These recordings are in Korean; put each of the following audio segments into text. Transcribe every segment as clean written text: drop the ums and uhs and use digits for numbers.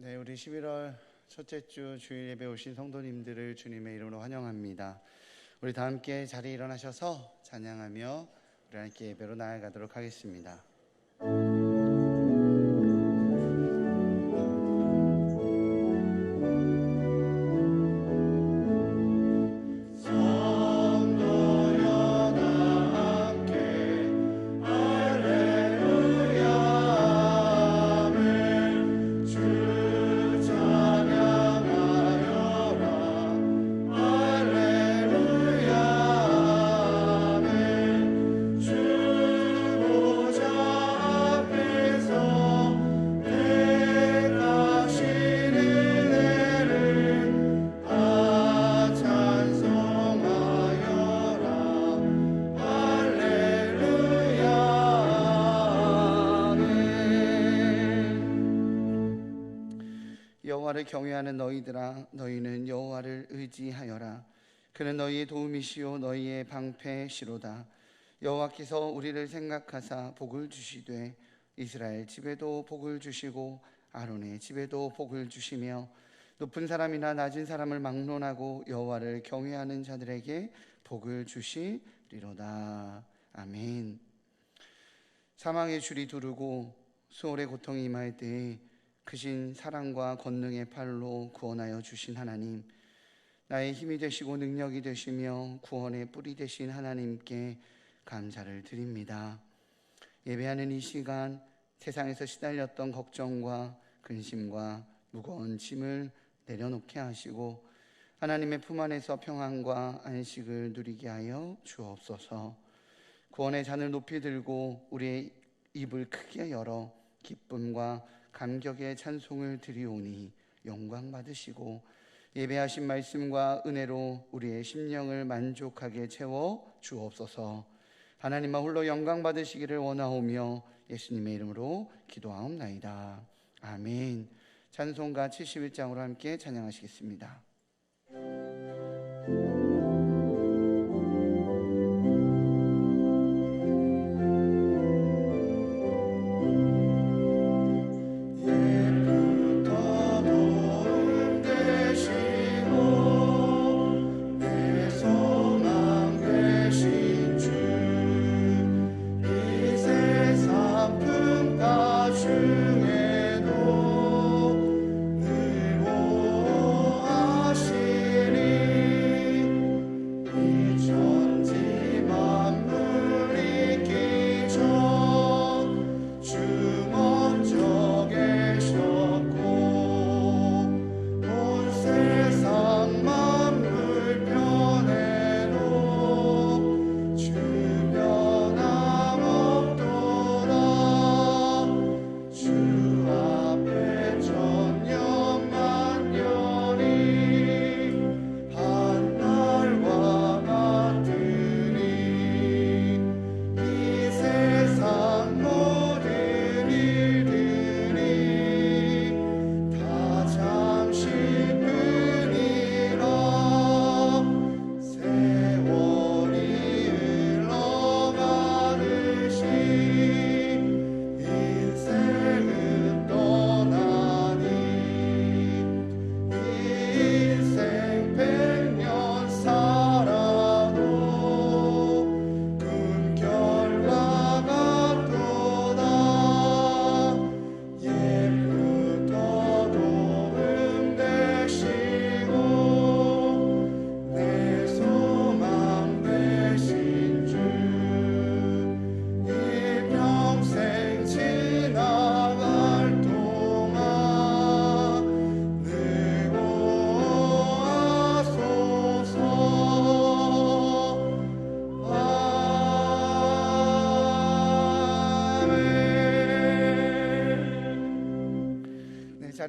네, 우리 11월 첫째 주 주일 예배 오신 성도님들을 주님의 이름으로 환영합니다. 우리 다 함께 자리에 일어나셔서 찬양하며 우리 함께 예배로 나아가도록 하겠습니다. 여호와를 경외하는 너희들아, 너희는 여호와를 의지하여라. 그는 너희의 도움이시요 너희의 방패시로다. 여호와께서 우리를 생각하사 복을 주시되 이스라엘 집에도 복을 주시고 아론의 집에도 복을 주시며 높은 사람이나 낮은 사람을 막론하고 여호와를 경외하는 자들에게 복을 주시리로다. 아멘. 사망의 줄이 두르고 수월의 고통이 임할 때에 크신 사랑과 권능의 팔로 구원하여 주신 하나님, 나의 힘이 되시고 능력이 되시며 구원의 뿌리 되신 하나님께 감사를 드립니다. 예배하는 이 시간, 세상에서 시달렸던 걱정과 근심과 무거운 짐을 내려놓게 하시고 하나님의 품 안에서 평안과 안식을 누리게 하여 주옵소서. 구원의 잔을 높이 들고 우리의 입을 크게 열어 기쁨과 감격의 찬송을 드리오니 영광 받으시고 예배하신 말씀과 은혜로 우리의 심령을 만족하게 채워 주옵소서. 하나님만 홀로 영광 받으시기를 원하오며 예수님의 이름으로 기도하옵나이다. 아멘. 찬송가 71장으로 함께 찬양하시겠습니다.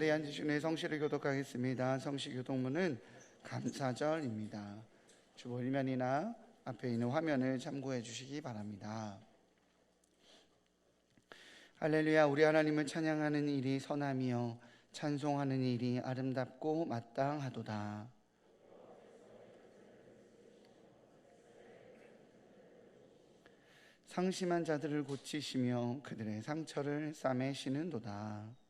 자리에 앉으신 후에 성시를 교독하겠습니다. 성시 교독문은 감사절입니다. 주보일면이나 앞에 있는 화면을 참고해 주시기 바랍니다. 할렐루야. 우리 하나님을 찬양하는 일이 선하며 찬송하는 일이 아름답고 마땅하도다. 상심한 자들을 고치시며 그들의 상처를 싸매시는도다.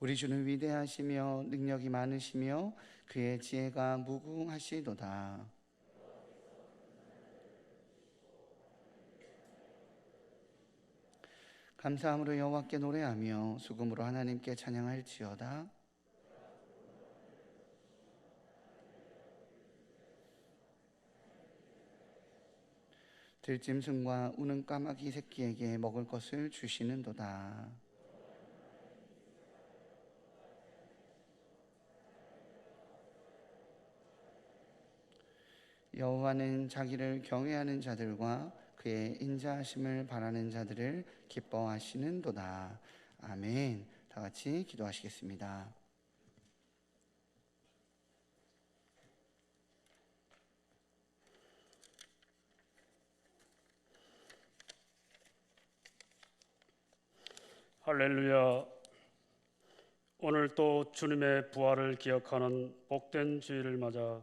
우리 주는 위대하시며 능력이 많으시며 그의 지혜가 무궁하시도다. 감사함으로 여호와께 노래하며 수금으로 하나님께 찬양할지어다. 들짐승과 우는 까마귀 새끼에게 먹을 것을 주시는도다. 여호와는 자기를 경외하는 자들과 그의 인자하심을 바라는 자들을 기뻐하시는도다. 아멘. 다 같이 기도하시겠습니다. 할렐루야. 오늘 또 주님의 부활을 기억하는 복된 주일을 맞아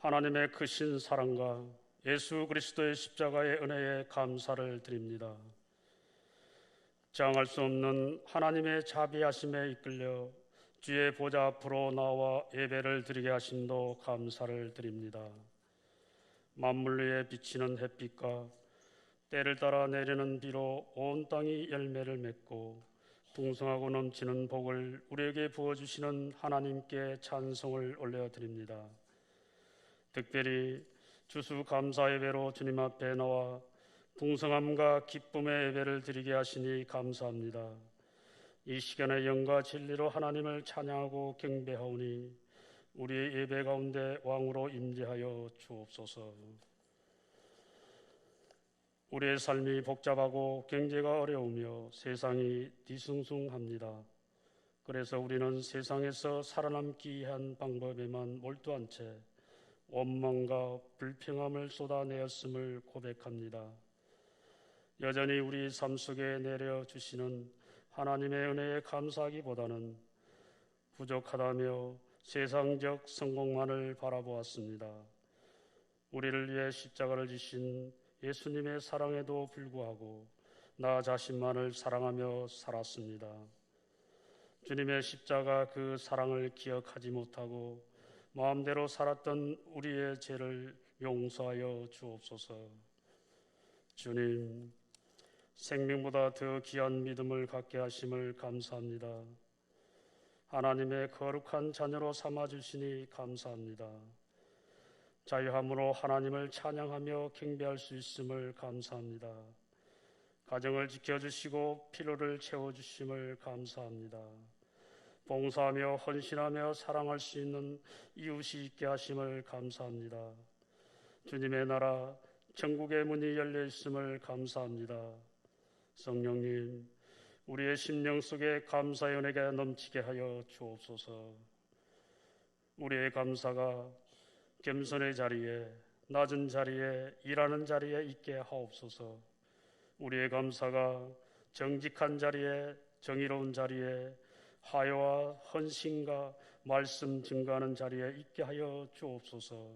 하나님의 크신 사랑과 예수 그리스도의 십자가의 은혜에 감사를 드립니다. 장할 수 없는 하나님의 자비하심에 이끌려 주의 보좌 앞으로 나와 예배를 드리게 하심도 감사를 드립니다. 만물 위에 비치는 햇빛과 때를 따라 내리는 비로 온 땅이 열매를 맺고 풍성하고 넘치는 복을 우리에게 부어주시는 하나님께 찬송을 올려드립니다. 특별히 주수감사 예배로 주님 앞에 나와 풍성함과 기쁨의 예배를 드리게 하시니 감사합니다. 이 시간에 영과 진리로 하나님을 찬양하고 경배하오니 우리의 예배 가운데 왕으로 임재하여 주옵소서. 우리의 삶이 복잡하고 경제가 어려우며 세상이 뒤숭숭합니다. 그래서 우리는 세상에서 살아남기 위한 방법에만 몰두한 채 원망과 불평함을 쏟아내었음을 고백합니다. 여전히 우리 삶 속에 내려주시는 하나님의 은혜에 감사하기보다는 부족하다며 세상적 성공만을 바라보았습니다. 우리를 위해 십자가를 지신 예수님의 사랑에도 불구하고 나 자신만을 사랑하며 살았습니다. 주님의 십자가 그 사랑을 기억하지 못하고 마음대로 살았던 우리의 죄를 용서하여 주옵소서. 주님, 생명보다 더 귀한 믿음을 갖게 하심을 감사합니다. 하나님의 거룩한 자녀로 삼아주시니 감사합니다. 자유함으로 하나님을 찬양하며 경배할 수 있음을 감사합니다. 가정을 지켜주시고 필요를 채워주심을 감사합니다. 봉사하며 헌신하며 사랑할 수 있는 이웃이 있게 하심을 감사합니다. 주님의 나라 천국의 문이 열려 있음을 감사합니다. 성령님, 우리의 심령 속에 감사의 은혜가 넘치게 하여 주옵소서. 우리의 감사가 겸손의 자리에, 낮은 자리에, 일하는 자리에 있게 하옵소서. 우리의 감사가 정직한 자리에, 정의로운 자리에, 화해와 헌신과 말씀 증거하는 자리에 있게 하여 주옵소서.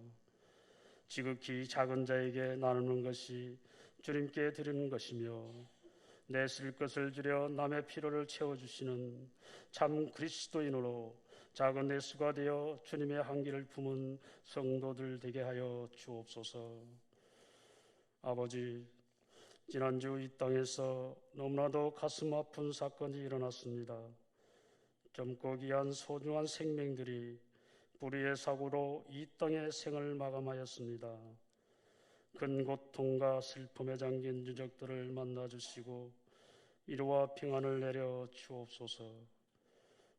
지극히 작은 자에게 나누는 것이 주님께 드리는 것이며 내 쓸 것을 줄여 남의 필요를 채워주시는 참 그리스도인으로 작은 내 수가 되어 주님의 한기를 품은 성도들 되게 하여 주옵소서. 아버지, 지난주 이 땅에서 너무나도 가슴 아픈 사건이 일어났습니다. 젊고 귀한 소중한 생명들이 불의의 사고로 이 땅의 생을 마감하였습니다. 큰 고통과 슬픔에 잠긴 유족들을 만나주시고 위로와 평안을 내려 주옵소서.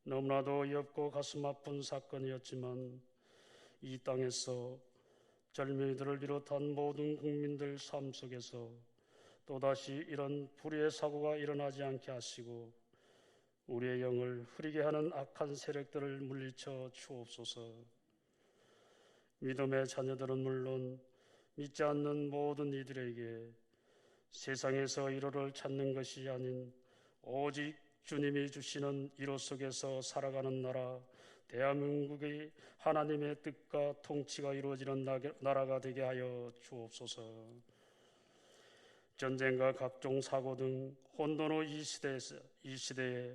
너무나도 어이없고 가슴 아픈 사건이었지만 이 땅에서 젊은이들을 비롯한 모든 국민들 삶 속에서 또다시 이런 불의의 사고가 일어나지 않게 하시고 우리의 영을 흐리게 하는 악한 세력들을 물리쳐 주옵소서. 믿음의 자녀들은 물론 믿지 않는 모든 이들에게 세상에서 위로를 찾는 것이 아닌 오직 주님이 주시는 위로 속에서 살아가는 나라 대한민국이 하나님의 뜻과 통치가 이루어지는 나라가 되게 하여 주옵소서. 전쟁과 각종 사고 등 혼돈의 이 시대에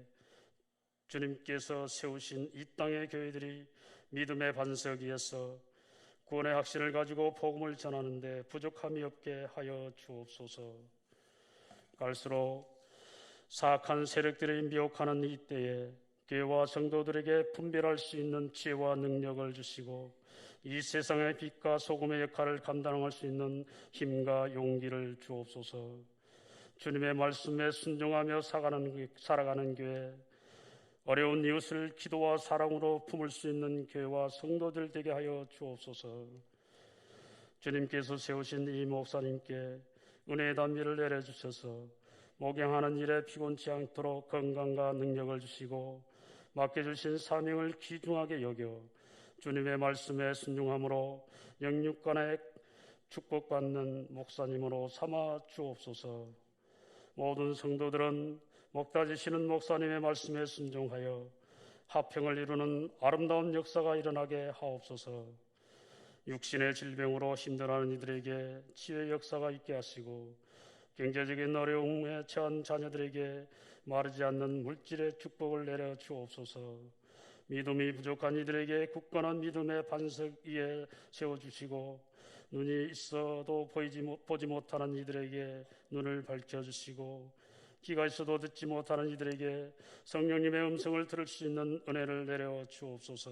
주님께서 세우신 이 땅의 교회들이 믿음의 반석 위에서 구원의 확신을 가지고 복음을 전하는데 부족함이 없게 하여 주옵소서. 갈수록 사악한 세력들이 미혹하는 이 때에 교회와 성도들에게 분별할 수 있는 지혜와 능력을 주시고 이 세상의 빛과 소금의 역할을 감당할 수 있는 힘과 용기를 주옵소서. 주님의 말씀에 순종하며 살아가는 교회, 어려운 이웃을 기도와 사랑으로 품을 수 있는 교회와 성도들 되게 하여 주옵소서. 주님께서 세우신 이 목사님께 은혜의 단비를 내려주셔서 목양하는 일에 피곤치 않도록 건강과 능력을 주시고 맡겨주신 사명을 귀중하게 여겨 주님의 말씀에 순종함으로 영육간에 축복받는 목사님으로 삼아 주옵소서. 모든 성도들은 목다지시는 목사님의 말씀에 순종하여 화평을 이루는 아름다운 역사가 일어나게 하옵소서. 육신의 질병으로 힘들어하는 이들에게 치유의 역사가 있게 하시고 경제적인 어려움에 처한 자녀들에게 마르지 않는 물질의 축복을 내려 주옵소서. 믿음이 부족한 이들에게 굳건한 믿음의 반석 위에 세워주시고 눈이 있어도 보지 못하는 이들에게 눈을 밝혀주시고 귀가 있어도 듣지 못하는 이들에게 성령님의 음성을 들을 수 있는 은혜를 내려 주옵소서.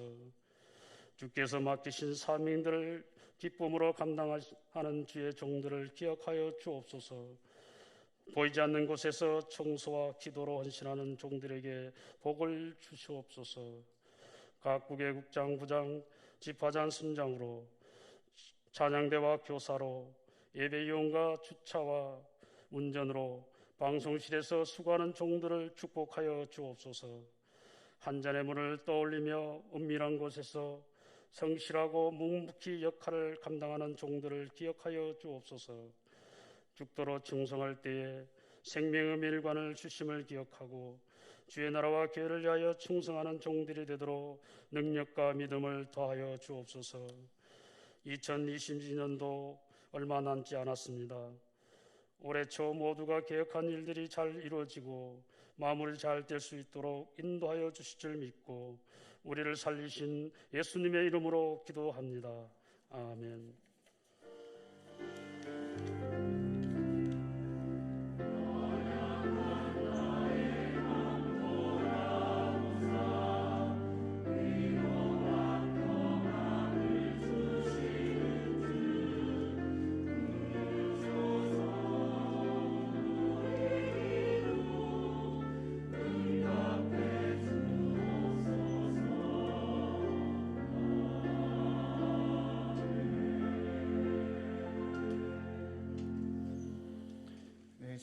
주께서 맡기신 사명들을 기쁨으로 감당하는 주의 종들을 기억하여 주옵소서. 보이지 않는 곳에서 청소와 기도로 헌신하는 종들에게 복을 주시옵소서. 각국의 국장, 부장, 집화장, 순장으로 찬양대와 교사로 예배위원과 주차와 운전으로 방송실에서 수고하는 종들을 축복하여 주옵소서. 한 잔의 문을 떠올리며 은밀한 곳에서 성실하고 묵묵히 역할을 감당하는 종들을 기억하여 주옵소서. 죽도록 충성할 때에 생명의 밀관을 주심을 기억하고 주의 나라와 교회를 위하여 충성하는 종들이 되도록 능력과 믿음을 더하여 주옵소서. 2022년도 얼마 남지 않았습니다. 올해 초 모두가 계획한 일들이 잘 이루어지고 마무리 잘 될 수 있도록 인도하여 주실 줄 믿고 우리를 살리신 예수님의 이름으로 기도합니다. 아멘.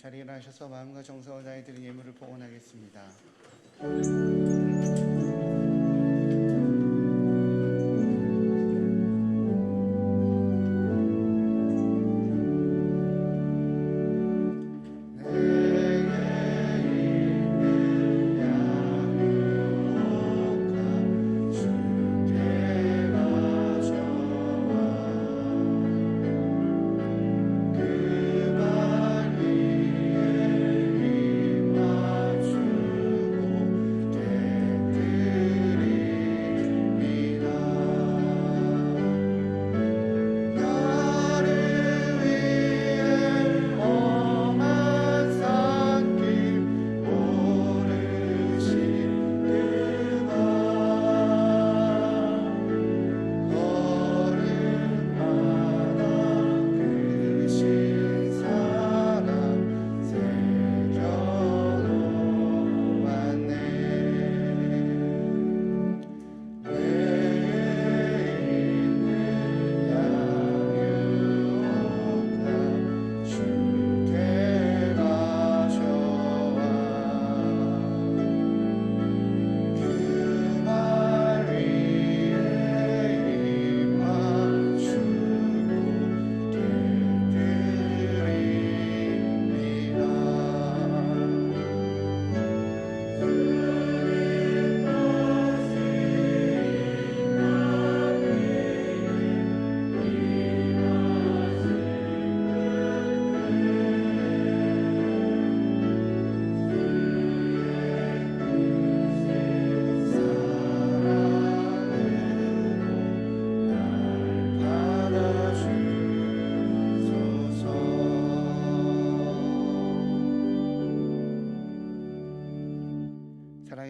자리에 일어나셔서 마음과 정성을 다해 드린 예물을 봉헌하겠습니다. 그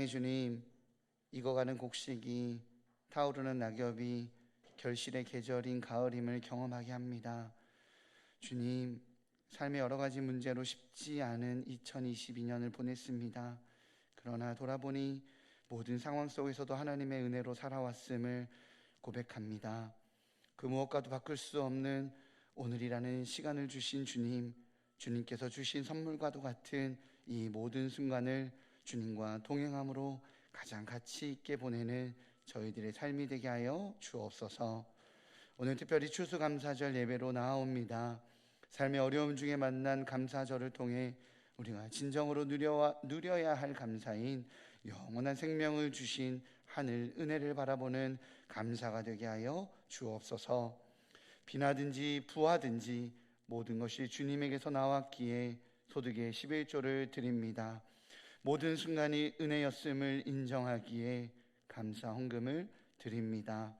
사랑의 주님, 익어가는 곡식이 타오르는 낙엽이 결실의 계절인 가을임을 경험하게 합니다. 주님, 삶의 여러 가지 문제로 쉽지 않은 2022년을 보냈습니다. 그러나 돌아보니 모든 상황 속에서도 하나님의 은혜로 살아왔음을 고백합니다. 그 무엇과도 바꿀 수 없는 오늘이라는 시간을 주신 주님, 주님께서 주신 선물과도 같은 이 모든 순간을 주님과 동행함으로 가장 가치 있게 보내는 저희들의 삶이 되게 하여 주옵소서. 오늘 특별히 추수감사절 예배로 나아옵니다. 삶의 어려움 중에 만난 감사절을 통해 우리가 진정으로 누려야 할 감사인 영원한 생명을 주신 하늘 은혜를 바라보는 감사가 되게 하여 주옵소서. 비나든지 부하든지 모든 것이 주님에게서 나왔기에 소득의 11조를 드립니다. 모든 순간이 은혜였음을 인정하기에 감사 헌금을 드립니다.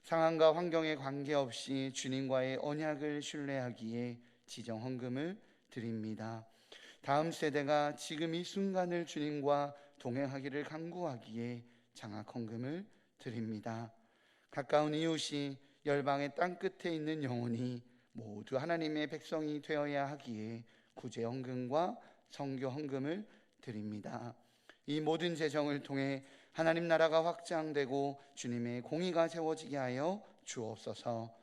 상황과 환경에 관계없이 주님과의 언약을 신뢰하기에 지정 헌금을 드립니다. 다음 세대가 지금 이 순간을 주님과 동행하기를 간구하기에 장학 헌금을 드립니다. 가까운 이웃이 열방의 땅끝에 있는 영혼이 모두 하나님의 백성이 되어야 하기에 구제 헌금과 선교 헌금을 드립니다. 이 모든 재정을 통해 하나님 나라가 확장되고 주님의 공의가 세워지게 하여 주옵소서.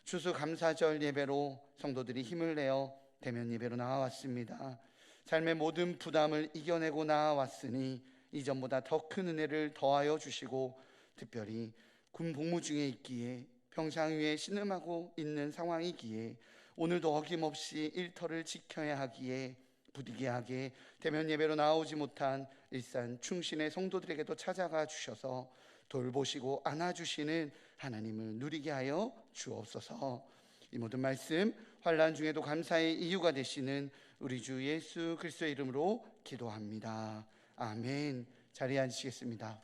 추수감사절 예배로 성도들이 힘을 내어 대면 예배로 나아왔습니다. 삶의 모든 부담을 이겨내고 나아왔으니 이전보다 더 큰 은혜를 더하여 주시고, 특별히 군 복무 중에 있기에 평상 위에 신음하고 있는 상황이기에 오늘도 어김없이 일터를 지켜야 하기에 부득이하게 대면 예배로 나오지 못한 일산 충신의 성도들에게도 찾아가 주셔서 돌보시고 안아주시는 하나님을 누리게 하여 주옵소서. 이 모든 말씀 환난 중에도 감사의 이유가 되시는 우리 주 예수 그리스도의 이름으로 기도합니다. 아멘. 자리에 앉으시겠습니다.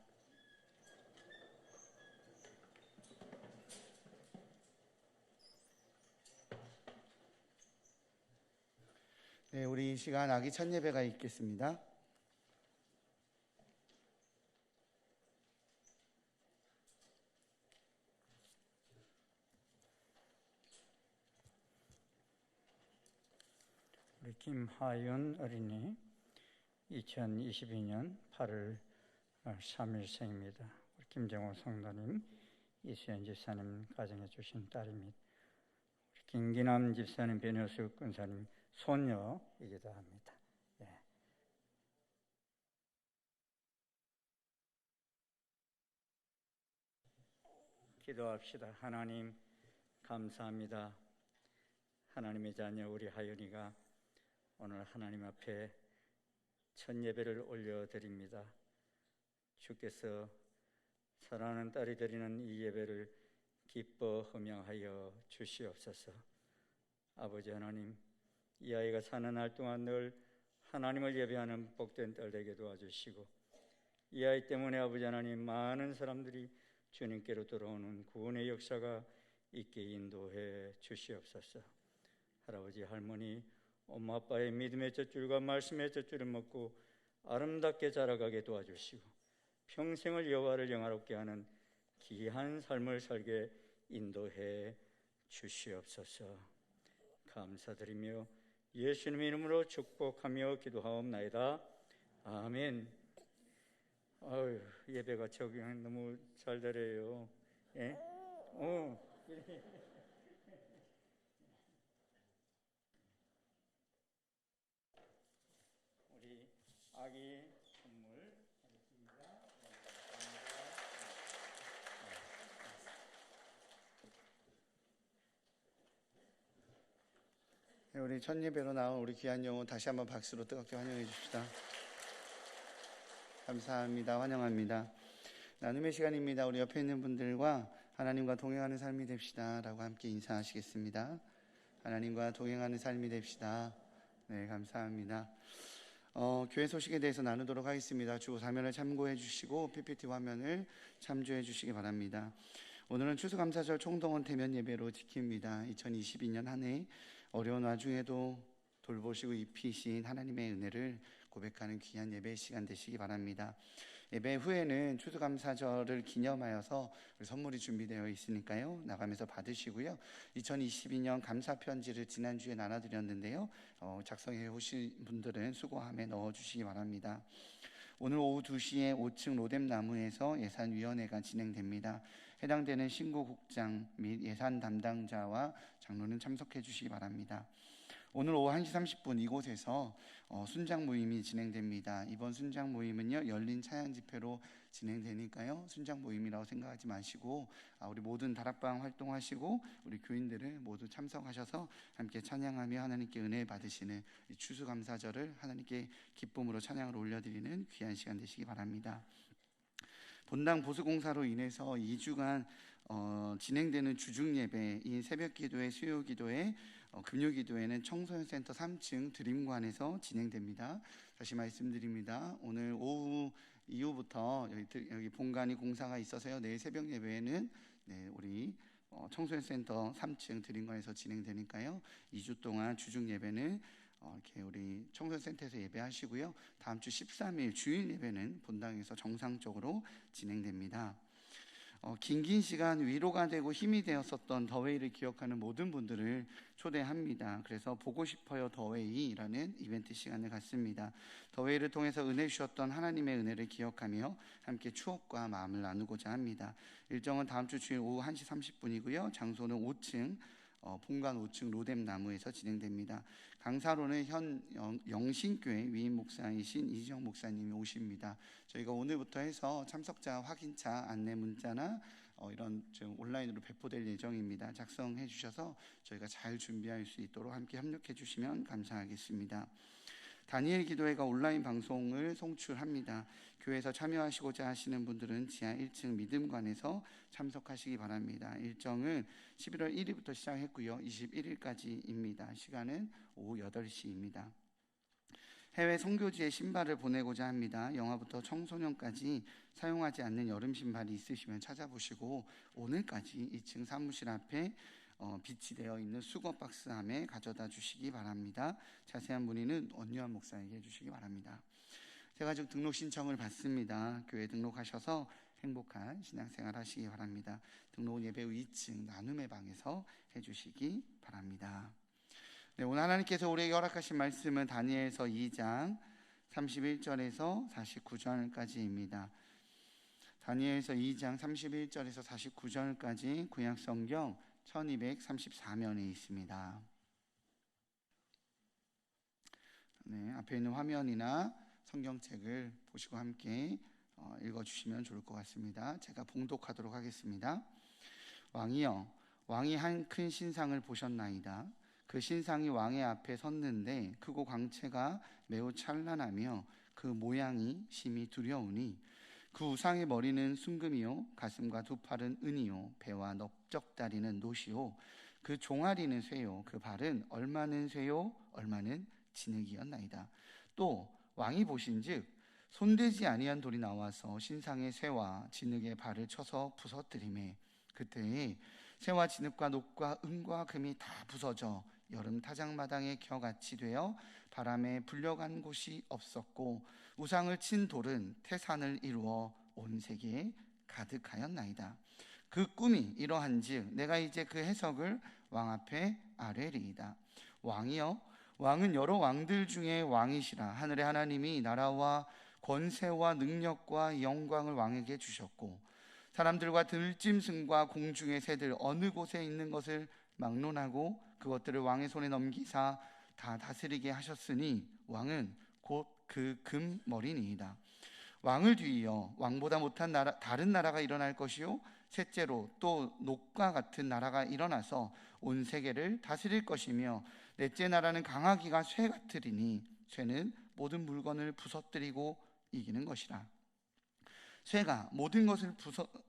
네, 우리 이 시간 아기 첫 예배가 있겠습니다. 우리 김하윤 어린이 2022년 8월 3일생입니다. 우리 김정호 성도님, 이수연 집사님 가정해 주신 딸입니다. 우리 김기남 집사님, 변효수 권사님 손녀이기도 합니다. 예. 기도합시다. 하나님 감사합니다. 하나님의 자녀 우리 하윤이가 오늘 하나님 앞에 첫 예배를 올려드립니다. 주께서 사랑하는 딸이 드리는 이 예배를 기뻐 흠양하여 주시옵소서. 아버지 하나님, 이 아이가 사는 날 동안 늘 하나님을 예배하는 복된 딸 되게 도와주시고, 이 아이 때문에 아버지 하나님 많은 사람들이 주님께로 돌아오는 구원의 역사가 있게 인도해 주시옵소서. 할아버지 할머니 엄마 아빠의 믿음의 젖줄과 말씀의 젖줄을 먹고 아름답게 자라가게 도와주시고, 평생을 여호와를 영화롭게 하는 귀한 삶을 살게 인도해 주시옵소서. 감사드리며 예수님 이름으로 축복하며 기도하옵나이다. 아멘. 예배가 적용 너무 잘 되래요. 예? 우리 아기 선물 하겠습니다. 네, 우리 첫 예배로 나온 우리 귀한 영혼 다시 한번 박수로 뜨겁게 환영해 주십시다. 감사합니다. 환영합니다. 나눔의 시간입니다. 우리 옆에 있는 분들과 하나님과 동행하는 삶이 됩시다 라고 함께 인사하시겠습니다. 하나님과 동행하는 삶이 됩시다. 네, 감사합니다. 교회 소식에 대해서 나누도록 하겠습니다. 주 사면을 참고해 주시고 PPT 화면을 참조해 주시기 바랍니다. 오늘은 추수감사절 총동원 대면 예배로 지킵니다. 2022년 한 해 어려운 와중에도 돌보시고 입히신 하나님의 은혜를 고백하는 귀한 예배 시간 되시기 바랍니다. 예배 후에는 추수감사절을 기념하여서 선물이 준비되어 있으니까요. 나가면서 받으시고요. 2022년 감사 편지를 지난주에 나눠드렸는데요. 작성해 오신 분들은 수고함에 넣어주시기 바랍니다. 오늘 오후 2시에 5층 로뎀나무에서 예산위원회가 진행됩니다. 해당되는 신고국장 및 예산 담당자와 장로는 참석해 주시기 바랍니다. 오늘 오후 1시 30분 이곳에서 순장 모임이 진행됩니다. 이번 순장 모임은요, 열린 차양 집회로 진행되니까요, 순장 모임이라고 생각하지 마시고 우리 모든 다락방 활동하시고 우리 교인들을 모두 참석하셔서 함께 찬양하며 하나님께 은혜 받으시는 이 추수감사절을 하나님께 기쁨으로 찬양을 올려드리는 귀한 시간 되시기 바랍니다. 본당 보수공사로 인해서 2주간 진행되는 주중예배, 이 새벽기도회, 수요기도회, 금요기도회는 청소년센터 3층 드림관에서 진행됩니다. 다시 말씀드립니다. 오늘 오후 이후부터 여기 본관이 공사가 있어서요, 내일 새벽 예배는 우리 청소년센터 3층 드림관에서 진행되니까요, 2주 동안 주중 예배는 이렇게 우리 청소년센터에서 예배하시고요, 다음 주 13일 주일 예배는 본당에서 정상적으로 진행됩니다. 긴 시간 위로가 되고 힘이 되었었던 더웨이를 기억하는 모든 분들을 초대합니다. 그래서 보고 싶어요 더웨이라는 이벤트 시간을 갖습니다. 더웨이를 통해서 은혜 주셨던 하나님의 은혜를 기억하며 함께 추억과 마음을 나누고자 합니다. 일정은 다음 주 주일 오후 1시 30분이고요. 장소는 5층 본관 5층 로뎀나무에서 진행됩니다. 강사로는 현 영신교회 위임 목사이신 이지영 목사님이 오십니다. 저희가 오늘부터 해서 참석자 확인차 안내 문자나 이런 온라인으로 배포될 예정입니다. 작성해 주셔서 저희가 잘 준비할 수 있도록 함께 협력해 주시면 감사하겠습니다. 다니엘 기도회가 온라인 방송을 송출합니다. 교회에서 참여하시고자 하시는 분들은 지하 1층 믿음관에서 참석하시기 바랍니다. 일정은 11월 1일부터 시작했고요, 21일까지입니다. 시간은 오후 8시입니다. 해외 선교지에 신발을 보내고자 합니다. 영아부터 청소년까지 사용하지 않는 여름 신발이 있으시면 찾아보시고 오늘까지 2층 사무실 앞에 비치되어 있는 수거 박스함에 가져다 주시기 바랍니다. 자세한 문의는 원유한 목사에게 해주시기 바랍니다. 새가족 등록 신청을 받습니다. 교회 등록하셔서 행복한 신앙생활 하시기 바랍니다. 등록은 예배 후 2층 나눔의 방에서 해주시기 바랍니다. 오늘 하나님께서 우리에게 허락하신 말씀은 다니엘서 2장 31절에서 49절까지입니다. 다니엘서 2장 31절에서 49절까지 구약성경 1234면에 있습니다. 앞에 있는 화면이나 성경책을 보시고 함께 읽어주시면 좋을 것 같습니다. 제가 봉독하도록 하겠습니다. 왕이여, 왕이 한 큰 신상을 보셨나이다. 그 신상이 왕의 앞에 섰는데 크고 광채가 매우 찬란하며 그 모양이 심히 두려우니 그 우상의 머리는 순금이요, 가슴과 두 팔은 은이요, 배와 넓적다리는 노시요, 그 종아리는 쇠요, 그 발은 얼마는 쇠요, 얼마는 진흙이었나이다. 또 왕이 보신즉 손대지 아니한 돌이 나와서 신상의 쇠와 진흙의 발을 쳐서 부서뜨리매 그때에 쇠와 진흙과 녹과 은과 금이 다 부서져 여름 타작마당의 겨같이 되어 바람에 불려간 곳이 없었고 우상을 친 돌은 태산을 이루어 온 세계에 가득하였나이다. 그 꿈이 이러한즉 내가 이제 그 해석을 왕 앞에 아뢰리이다. 왕이여, 왕은 여러 왕들 중에 왕이시라. 하늘의 하나님이 나라와 권세와 능력과 영광을 왕에게 주셨고 사람들과 들짐승과 공중의 새들 어느 곳에 있는 것을 막론하고 그것들을 왕의 손에 넘기사 다 다스리게 하셨으니 왕은 곧 그 금머리니이다. 왕을 뒤이어 왕보다 못한 다른 나라가 일어날 것이요 셋째로 또 녹과 같은 나라가 일어나서 온 세계를 다스릴 것이며 넷째 나라는 강하기가 쇠 같으리니 쇠는 모든 물건을 부서뜨리고 이기는 것이라. 쇠가 모든 것을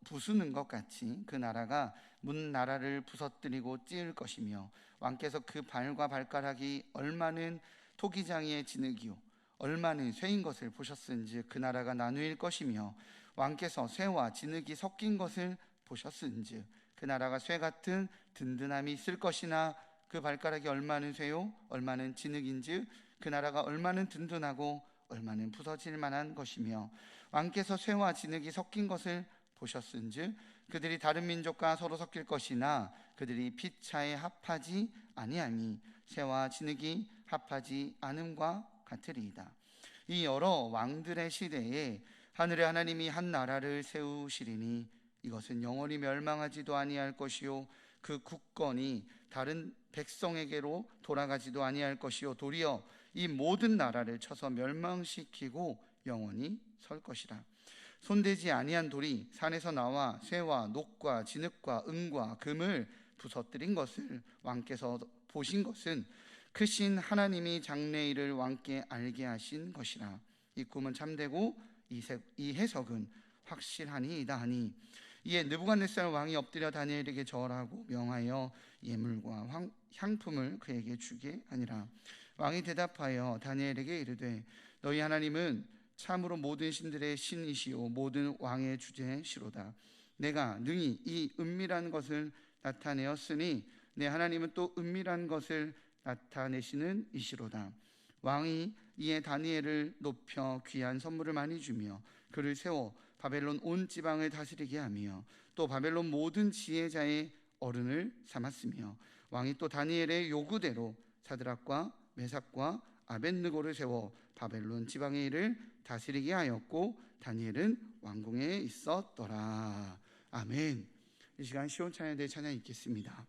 부수는 것 같이 그 나라가 문 나라를 부서뜨리고 찌을 것이며 왕께서 그 발과 발가락이 얼마는 토기장이의 진흙이요 얼마는 쇠인 것을 보셨은즉 그 나라가 나누일 것이며 왕께서 쇠와 진흙이 섞인 것을 보셨은즉 그 나라가 쇠 같은 든든함이 있을 것이나 그 발가락이 얼마는 쇠요 얼마는 진흙인즉 그 나라가 얼마는 든든하고 얼마는 부서질 만한 것이며 왕께서 쇠와 진흙이 섞인 것을 보셨은즉 그들이 다른 민족과 서로 섞일 것이나 그들이 피차에 합하지 아니하니 쇠와 진흙이 합하지 않음과 같으리이다. 이 여러 왕들의 시대에 하늘의 하나님이 한 나라를 세우시리니 이것은 영원히 멸망하지도 아니할 것이요 그 국권이 다른 백성에게로 돌아가지도 아니할 것이요 도리어 이 모든 나라를 쳐서 멸망시키고 영원히 설 것이라. 손대지 아니한 돌이 산에서 나와 쇠와 녹과 진흙과 은과 금을 부서뜨린 것을 왕께서 보신 것은 크신 하나님이 장래일을 왕께 알게 하신 것이라. 이 꿈은 참되고 이 해석은 확실하니이다 하니 이에 느부갓네살 왕이 엎드려 다니엘에게 절하고 명하여 예물과 향품을 그에게 주게 하니라. 왕이 대답하여 다니엘에게 이르되 너희 하나님은 참으로 모든 신들의 신이시오 모든 왕의 주제시로다. 내가 능히 이 은밀한 것을 나타내었으니 내 하나님은 또 은밀한 것을 나타내시는 이시로다. 왕이 이에 다니엘을 높여 귀한 선물을 많이 주며 그를 세워 바벨론 온 지방을 다스리게 하며 또 바벨론 모든 지혜자의 어른을 삼았으며 왕이 또 다니엘의 요구대로 사드락과 메삭과 아벳느고를 세워 바벨론 지방의 일을 다스리게 하였고 다니엘은 왕궁에 있었더라. 아멘. 이 시간 시온 찬양에 대해 찬양 읽겠습니다.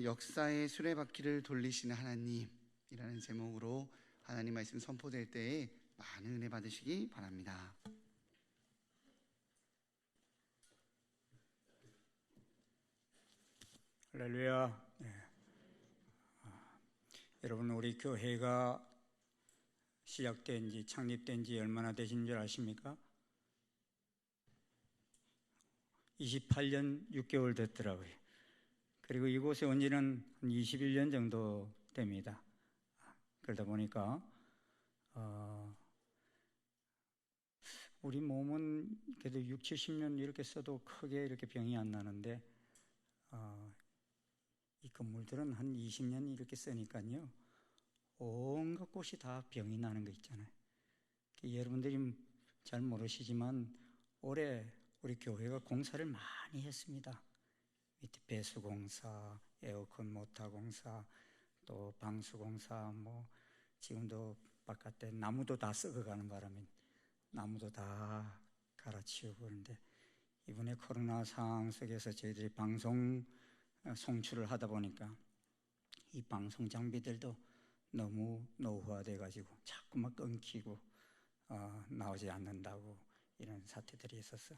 역사의 수레바퀴를 돌리시는 하나님이라는 제목으로 하나님 말씀 선포될 때에 많은 은혜 받으시기 바랍니다. 할렐루야. 여러분, 우리 교회가 시작된 지, 창립된 지 얼마나 되신 줄 아십니까? 28년 6개월 됐더라고요. 그리고 이곳에 온 지는 한 21년 정도 됩니다. 그러다 보니까 우리 몸은 그래도 6, 70년 이렇게 써도 크게 이렇게 병이 안 나는데 이 건물들은 한 20년 이렇게 쓰니까요, 온갖 곳이 다 병이 나는 거 있잖아요. 여러분들이 잘 모르시지만 올해 우리 교회가 공사를 많이 했습니다. 밑에 배수공사, 에어컨 모터 공사, 또 방수공사, 지금도 바깥에 나무도 다 썩어가는 바람에 나무도 다 갈아치우고 그러는데, 이번에 코로나 상황 속에서 저희들이 방송 송출을 하다 보니까 이 방송 장비들도 너무 노후화돼 가지고 자꾸 막 끊기고 나오지 않는다고 이런 사태들이 있어서,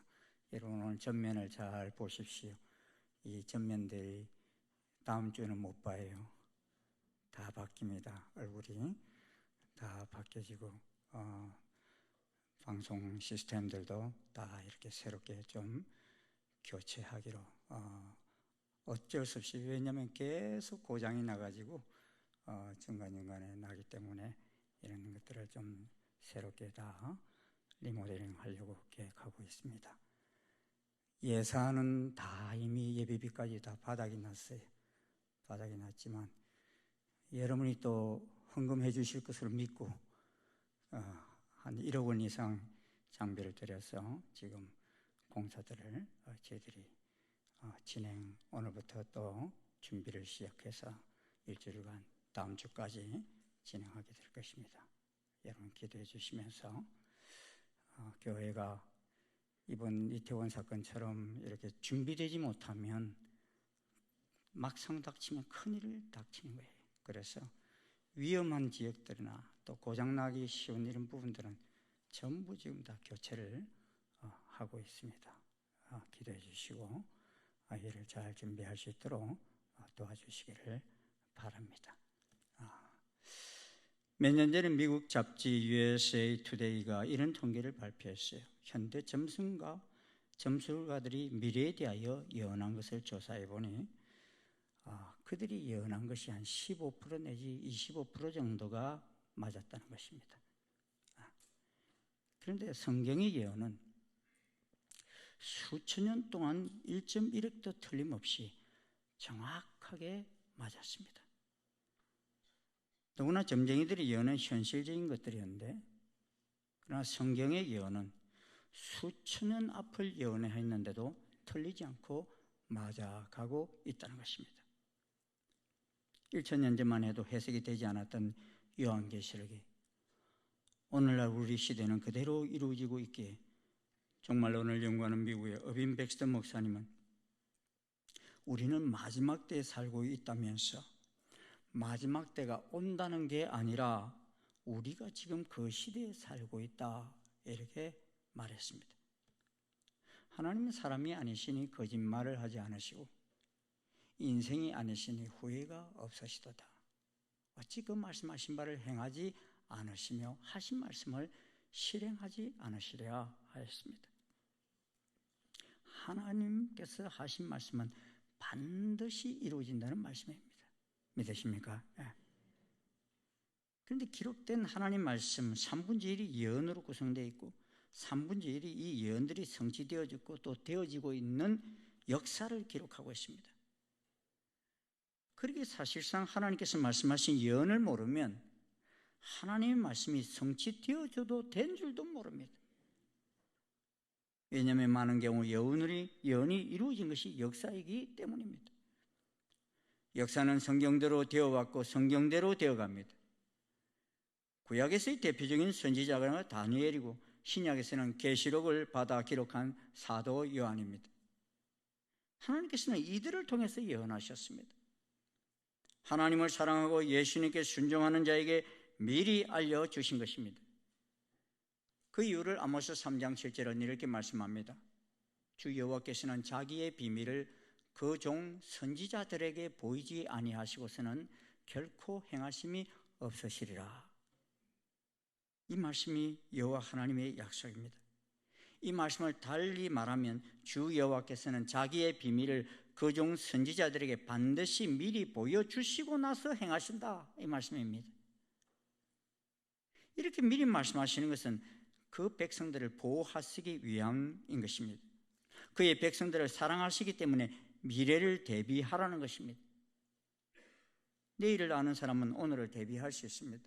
여러분 오늘 전면을 잘 보십시오. 이 전면들이 다음 주에는 못 봐요. 다 바뀝니다. 얼굴이 다 바뀌어지고 방송 시스템들도 다 이렇게 새롭게 좀 교체하기로 어쩔 수 없이, 왜냐하면 계속 고장이 나가지고 중간중간에 나기 때문에 이런 것들을 좀 새롭게 다 리모델링 하려고 계획하고 있습니다. 예산은 다 이미 예비비까지 다 바닥이 났어요. 바닥이 났지만 여러분이 또 헌금해 주실 것을 믿고 한 1억 원 이상 장비를 들여서 지금 공사들을 저희들이 진행, 오늘부터 또 준비를 시작해서 일주일간 다음 주까지 진행하게 될 것입니다. 여러분 기도해 주시면서 교회가 이번 이태원 사건처럼 이렇게 준비되지 못하면 막상 닥치면 큰일을 닥치는 거예요. 그래서 위험한 지역들이나 또 고장나기 쉬운 이런 부분들은 전부 지금 다 교체를 하고 있습니다. 기도해 주시고 일을 잘 준비할 수 있도록 도와주시기를 바랍니다. 몇 년 전에 미국 잡지 USA Today가 이런 통계를 발표했어요. 현대 점술가들이 미래에 대하여 예언한 것을 조사해 보니 그들이 예언한 것이 한 15% 내지 25% 정도가 맞았다는 것입니다. 그런데 성경의 예언은 수천 년 동안 1.1획도 틀림없이 정확하게 맞았습니다. 더구나 점쟁이들의 예언은 현실적인 것들이었는데, 그러나 성경의 예언은 수천 년 앞을 예언했는데도 틀리지 않고 맞아가고 있다는 것입니다. 1000년 전만 해도 해석이 되지 않았던 요한계시록이 오늘날 우리 시대는 그대로 이루어지고 있기에, 정말 오늘 연구하는 미국의 어빈 백스터 목사님은 우리는 마지막 때에 살고 있다면서 마지막 때가 온다는 게 아니라 우리가 지금 그 시대에 살고 있다, 이렇게 말했습니다. 하나님은 사람이 아니시니 거짓말을 하지 않으시고 인생이 아니시니 후회가 없으시도다. 어찌 그 말씀하신 바를 행하지 않으시며 하신 말씀을 실행하지 않으시랴 하였습니다. 하나님께서 하신 말씀은 반드시 이루어진다는 말씀입니다. 믿으십니까? 네. 그런데 기록된 하나님 말씀 3분의 1이 예언으로 구성되어 있고 3분의 1이 이 예언들이 성취되어지고 또 되어지고 있는 역사를 기록하고 있습니다. 그렇게 사실상 하나님께서 말씀하신 예언을 모르면 하나님의 말씀이 성취되어져도 된 줄도 모릅니다. 왜냐하면 많은 경우 예언이 이루어진 것이 역사이기 때문입니다. 역사는 성경대로 되어왔고 성경대로 되어갑니다. 구약에서의 대표적인 선지자가 다니엘이고 신약에서는 계시록을 받아 기록한 사도 요한입니다. 하나님께서는 이들을 통해서 예언하셨습니다. 하나님을 사랑하고 예수님께 순종하는 자에게 미리 알려주신 것입니다. 그 이유를 아모스 3장 7절은 이렇게 말씀합니다. 주 여호와께서는 자기의 비밀을 그 종 선지자들에게 보이지 아니하시고서는 결코 행하심이 없으시리라. 이 말씀이 여호와 하나님의 약속입니다. 이 말씀을 달리 말하면 주 여호와께서는 자기의 비밀을 그 종 선지자들에게 반드시 미리 보여주시고 나서 행하신다, 이 말씀입니다. 이렇게 미리 말씀하시는 것은 그 백성들을 보호하시기 위함인 것입니다. 그의 백성들을 사랑하시기 때문에 미래를 대비하라는 것입니다. 내일을 아는 사람은 오늘을 대비할 수 있습니다.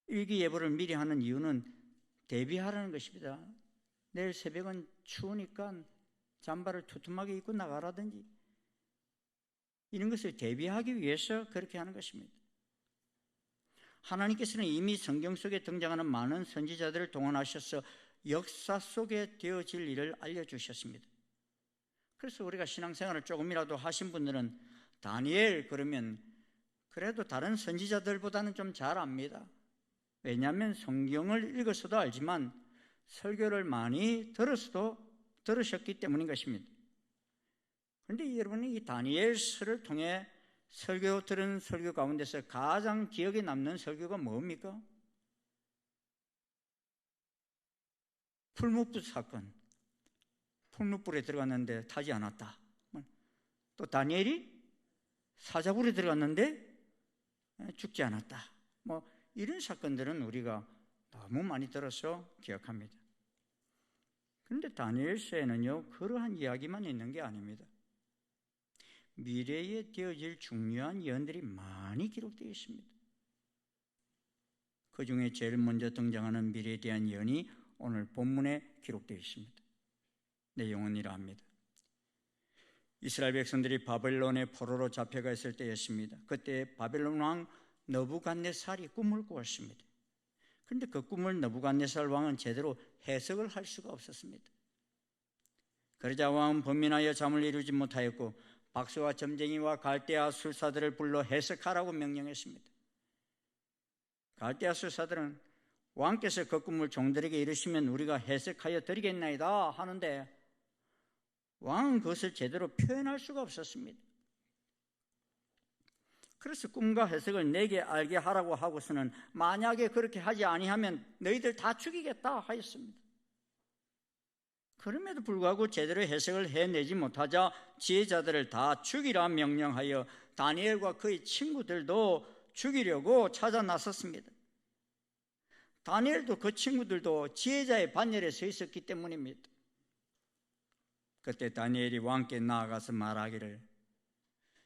일기예보를 미리 하는 이유는 대비하라는 것입니다. 내일 새벽은 추우니까 잠바를 두툼하게 입고 나가라든지, 이런 것을 대비하기 위해서 그렇게 하는 것입니다. 하나님께서는 이미 성경 속에 등장하는 많은 선지자들을 동원하셔서 역사 속에 되어질 일을 알려주셨습니다. 그래서 우리가 신앙생활을 조금이라도 하신 분들은 다니엘 그러면 그래도 다른 선지자들보다는 좀 잘 압니다. 왜냐하면 성경을 읽어서도 알지만 설교를 많이 들으셨기 때문인 것입니다. 그런데 여러분이 이 다니엘서를 통해 들은 설교 가운데서 가장 기억에 남는 설교가 뭡니까? 풀무불 사건. 풀무불에 들어갔는데 타지 않았다. 또 다니엘이 사자굴에 들어갔는데 죽지 않았다. 이런 사건들은 우리가 너무 많이 들어서 기억합니다. 그런데 다니엘서에는요, 그러한 이야기만 있는 게 아닙니다. 미래에 되어질 중요한 예언들이 많이 기록되어 있습니다. 그 중에 제일 먼저 등장하는 미래에 대한 예언이 오늘 본문에 기록되어 있습니다. 내용은 이러합니다. 이스라엘 백성들이 바벨론의 포로로 잡혀가 있을 때였습니다. 그때 바벨론 왕 느부갓네살이 꿈을 꾸었습니다. 그런데 그 꿈을 느부갓네살 왕은 제대로 해석을 할 수가 없었습니다. 그러자 왕은 번민하여 잠을 이루지 못하였고 박수와 점쟁이와 갈대아 술사들을 불러 해석하라고 명령했습니다. 갈대아 술사들은 왕께서 그 꿈을 종들에게 이르시면 우리가 해석하여 드리겠나이다 하는데 왕은 그것을 제대로 표현할 수가 없었습니다. 그래서 꿈과 해석을 내게 알게 하라고 하고서는 만약에 그렇게 하지 아니하면 너희들 다 죽이겠다 하였습니다. 그럼에도 불구하고 제대로 해석을 해내지 못하자 지혜자들을 다 죽이라 명령하여 다니엘과 그의 친구들도 죽이려고 찾아 나섰습니다. 다니엘도 그 친구들도 지혜자의 반열에 서 있었기 때문입니다. 그때 다니엘이 왕께 나아가서 말하기를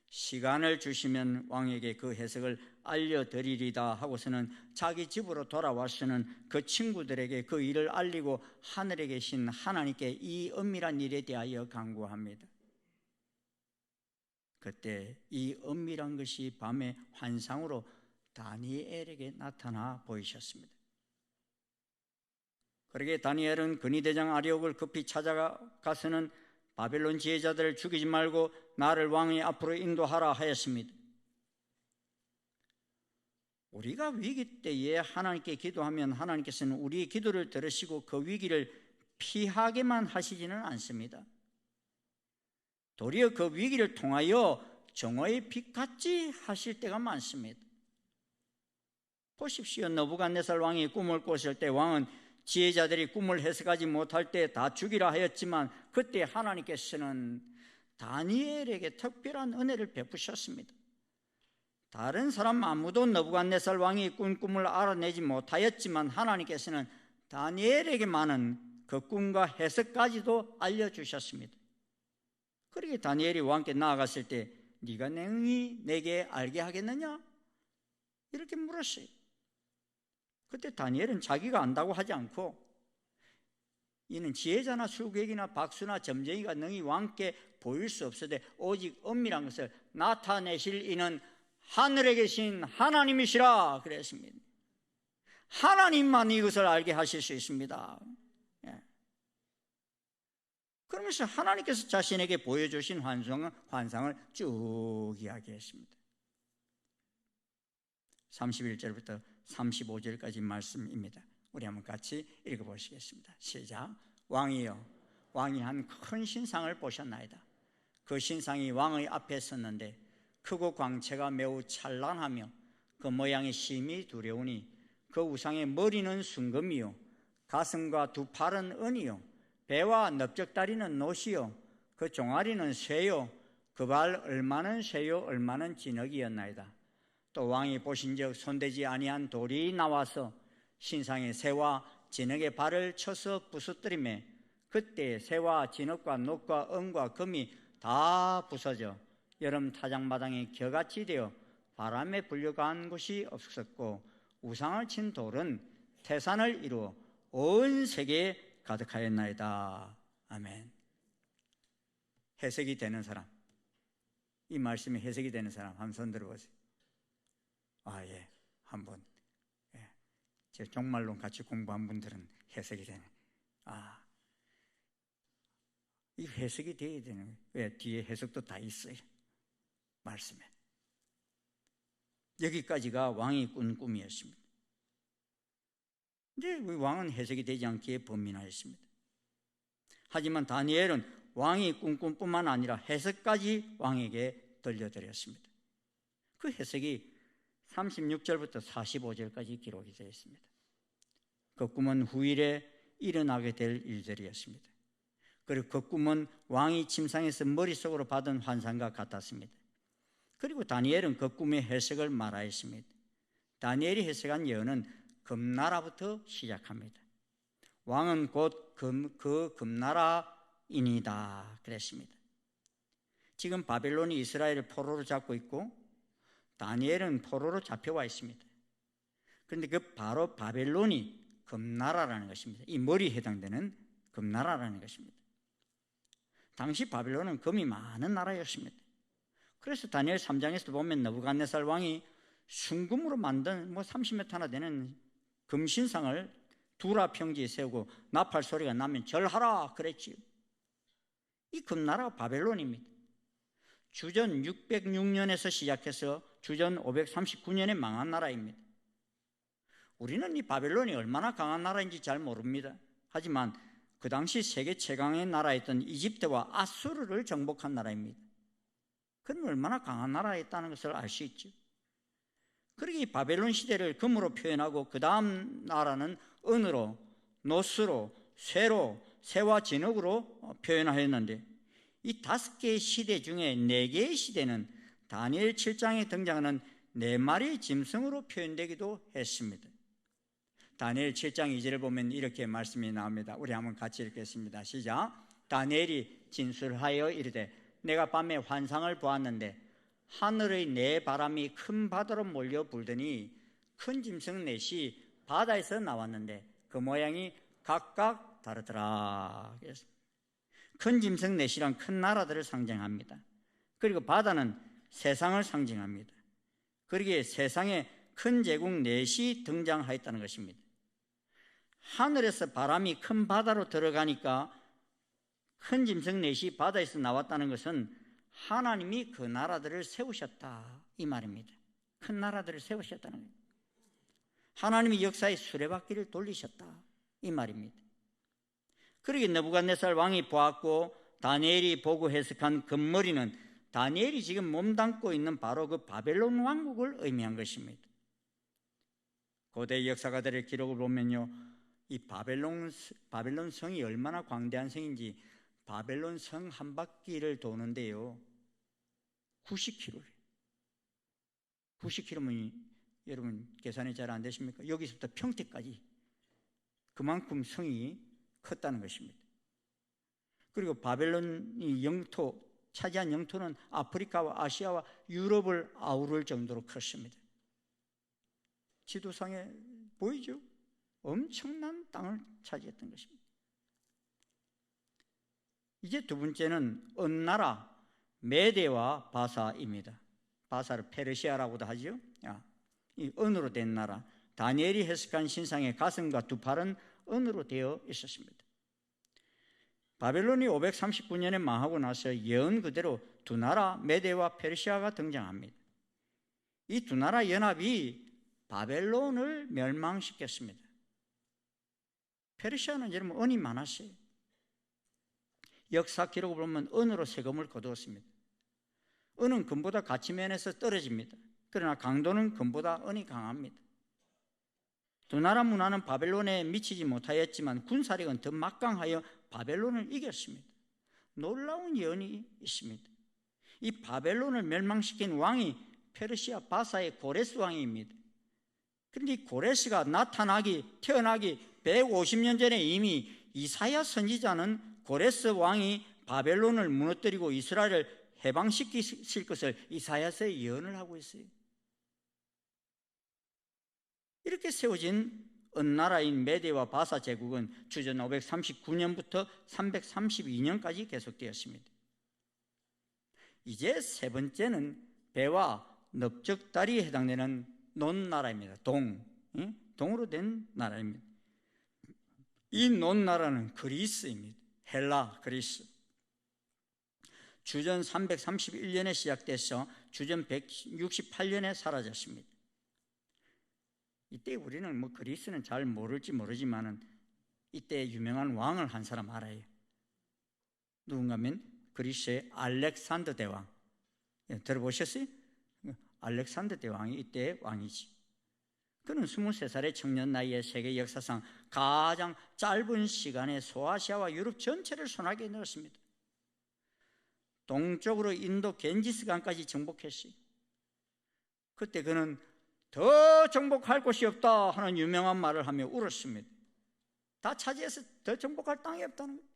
시간을 주시면 왕에게 그 해석을 알려드리리다 하고서는 자기 집으로 돌아와서는 그 친구들에게 그 일을 알리고 하늘에 계신 하나님께 이 은밀한 일에 대하여 간구합니다. 그때 이 은밀한 것이 밤의 환상으로 다니엘에게 나타나 보이셨습니다. 그러게 다니엘은 근위대장 아리옥을 급히 찾아가서는 바벨론 지혜자들을 죽이지 말고 나를 왕의 앞으로 인도하라 하였습니다. 우리가 위기 때에 하나님께 기도하면 하나님께서는 우리의 기도를 들으시고 그 위기를 피하게만 하시지는 않습니다. 도리어 그 위기를 통하여 정오의 빛같이 하실 때가 많습니다. 보십시오. 느부갓네살 왕이 꿈을 꿨을 때 왕은 지혜자들이 꿈을 해석하지 못할 때 다 죽이라 하였지만 그때 하나님께서는 다니엘에게 특별한 은혜를 베푸셨습니다. 다른 사람 아무도 느부갓네살 왕이 꾼 꿈을 알아내지 못하였지만 하나님께서는 다니엘에게만은 그 꿈과 해석까지도 알려주셨습니다. 그러게 다니엘이 왕께 나아갔을 때 네가 능히 내게 알게 하겠느냐? 이렇게 물었어요. 그때 다니엘은 자기가 안다고 하지 않고 이는 지혜자나 술객이나 박수나 점쟁이가 능히 왕께 보일 수 없으되 오직 은밀한 것을 나타내실 이는 하늘에 계신 하나님이시라 그랬습니다. 하나님만 이것을 알게 하실 수 있습니다. 그러면서 하나님께서 자신에게 보여주신 환상을 쭉 이야기했습니다. 31절부터 35절까지 말씀입니다. 우리 한번 같이 읽어보시겠습니다. 시작. 왕이여, 왕이 한 큰 신상을 보셨나이다. 그 신상이 왕의 앞에 섰는데 크고 광채가 매우 찬란하며 그 모양이 심히 두려우니 그 우상의 머리는 순금이요 가슴과 두 팔은 은이요 배와 넓적다리는 노시요 그 종아리는 쇠요 그 발 얼마는 쇠요 얼마는 진흙이었나이다. 또 왕이 보신즉 손대지 아니한 돌이 나와서 신상의 쇠와 진흙의 발을 쳐서 부수뜨리매 그때 쇠와 진흙과 녹과 은과 금이 다 부서져 여름 타작마당에 겨같이 되어 바람에 불려간 곳이 없었고 우상을 친 돌은 태산을 이루어 온 세계에 가득하였나이다. 아멘. 해석이 되는 사람, 이 말씀이 해석이 되는 사람 한번 손 들어보세요. 예, 한번. 예. 제 종말론 같이 공부한 분들은 해석이 되네. 이 해석이 돼야 되는 거예요. 왜? 뒤에 해석도 다 있어요. 말씀에. 여기까지가 왕이 꾼 꿈이었습니다. 근데 왕은 해석이 되지 않기에 범민하였습니다. 하지만 다니엘은 왕이 꾼 꿈뿐만 아니라 해석까지 왕에게 들려드렸습니다. 그 해석이 36절부터 45절까지 기록이 되어 있습니다. 그 꿈은 후일에 일어나게 될 일들이었습니다. 그리고 그 꿈은 왕이 침상에서 머릿속으로 받은 환상과 같았습니다. 그리고 다니엘은 그 꿈의 해석을 말하였습니다. 다니엘이 해석한 예언은 금나라부터 시작합니다. 왕은 곧 그 금나라인이다 그랬습니다. 지금 바벨론이 이스라엘을 포로로 잡고 있고 다니엘은 포로로 잡혀와 있습니다. 그런데 그 바로 바벨론이 금나라라는 것입니다. 이 머리에 해당되는 금나라라는 것입니다. 당시 바벨론은 금이 많은 나라였습니다. 그래서 다니엘 3장에서 보면 느부갓네살 왕이 순금으로 만든 30m나 되는 금신상을 두라 평지에 세우고 나팔 소리가 나면 절하라 그랬지요. 이 금나라가 바벨론입니다. 주전 606년에서 시작해서 주전 539년에 망한 나라입니다. 우리는 이 바벨론이 얼마나 강한 나라인지 잘 모릅니다. 하지만 그 당시 세계 최강의 나라였던 이집트와 아수르를 정복한 나라입니다. 그럼 얼마나 강한 나라였다는 것을 알 수 있죠. 그러기 이 바벨론 시대를 금으로 표현하고 그 다음 나라는 은으로, 노스로, 쇠로, 쇠와 진흙으로 표현하였는데 이 5개의 시대 중에 4개의 시대는 다니엘 7장에 등장하는 4마리의 짐승으로 표현되기도 했습니다. 다니엘 7장 2절을 보면 이렇게 말씀이 나옵니다. 우리 한번 같이 읽겠습니다. 시작. 다니엘이 진술하여 이르되 내가 밤에 환상을 보았는데 하늘의 네 바람이 큰 바다로 몰려 불더니 큰 짐승 넷이 바다에서 나왔는데 그 모양이 각각 다르더라. 큰 짐승 넷이란 큰 나라들을 상징합니다. 그리고 바다는 세상을 상징합니다. 그러기에 세상에 큰 제국 넷이 등장하였다는 것입니다. 하늘에서 바람이 큰 바다로 들어가니까 큰 짐승 넷이 바다에서 나왔다는 것은 하나님이 그 나라들을 세우셨다 이 말입니다. 큰 나라들을 세우셨다는 거예요. 하나님이 역사의 수레바퀴를 돌리셨다 이 말입니다. 그러기에 느부갓네살 왕이 보았고 다니엘이 보고 해석한 금머리는 다니엘이 지금 몸담고 있는 바로 그 바벨론 왕국을 의미한 것입니다. 고대 역사가들의 기록을 보면요, 이 바벨론 성이 얼마나 광대한 성인지 바벨론 성 한 바퀴를 도는데요 90km예요. 90km면 여러분 계산이 잘 안 되십니까? 여기서부터 평택까지 그만큼 성이 컸다는 것입니다. 그리고 바벨론이 차지한 영토는 아프리카와 아시아와 유럽을 아우를 정도로 컸습니다. 지도상에 보이죠? 엄청난 땅을 차지했던 것입니다. 이제 두 번째는 은나라 메대와 바사입니다. 바사를 페르시아라고도 하죠. 이 은으로 된 나라. 다니엘이 해석한 신상의 가슴과 두 팔은 은으로 되어 있었습니다. 바벨론이 539년에 망하고 나서 예언 그대로 두 나라 메데와 페르시아가 등장합니다. 이 두 나라 연합이 바벨론을 멸망시켰습니다. 페르시아는 여러분 은이 많았어요. 역사 기록을 보면 은으로 세금을 거두었습니다. 은은 금보다 가치 면에서 떨어집니다. 그러나 강도는 금보다 은이 강합니다. 두 나라 문화는 바벨론에 미치지 못하였지만 군사력은 더 막강하여 바벨론을 이겼습니다. 놀라운 예언이 있습니다. 이 바벨론을 멸망시킨 왕이 페르시아 바사의 고레스 왕입니다. 그런데 이 고레스가 태어나기 150년 전에 이미 이사야 선지자는 고레스 왕이 바벨론을 무너뜨리고 이스라엘을 해방시키실 것을 이사야서에 예언을 하고 있어요. 이렇게 세워진 은나라인 메데와 바사 제국은 주전 539년부터 332년까지 계속되었습니다. 이제 세 번째는 배와 넓적다리에 해당되는 논나라입니다. 동으로 된 나라입니다. 이 논나라는 그리스입니다. 헬라, 그리스. 주전 331년에 시작돼서 주전 168년에 사라졌습니다. 이때 우리는 그리스는 잘 모를지 모르지만은 이때 유명한 왕을 한 사람 알아요. 누군가면 그리스의 알렉산더 대왕. 들어보셨어요? 알렉산더 대왕이 이때 왕이지. 그는 23살의 청년 나이에 세계 역사상 가장 짧은 시간에 소아시아와 유럽 전체를 손아귀에 넣었습니다. 동쪽으로 인도 겐지스강까지 정복했어요. 그때 그는 더 정복할 곳이 없다 하는 유명한 말을 하며 울었습니다. 다 차지해서 더 정복할 땅이 없다는 거예요.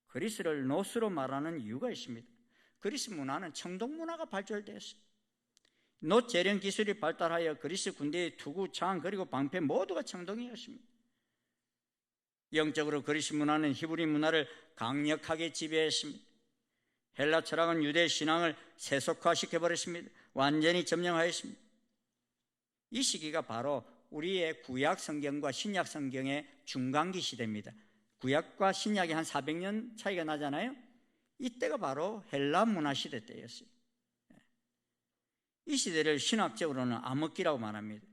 그리스를 노스로 말하는 이유가 있습니다. 그리스 문화는 청동 문화가 발달되었어요. 노 재련 기술이 발달하여 그리스 군대의 투구, 창 그리고 방패 모두가 청동이었습니다. 영적으로 그리스 문화는 히브리 문화를 강력하게 지배했습니다. 헬라 철학은 유대 신앙을 세속화시켜버렸습니다. 완전히 점령하였습니다. 이 시기가 바로 우리의 구약 성경과 신약 성경의 중간기 시대입니다. 구약과 신약이 한 400년 차이가 나잖아요. 이때가 바로 헬라 문화 시대 때였어요. 이 시대를 신학적으로는 암흑기라고 말합니다.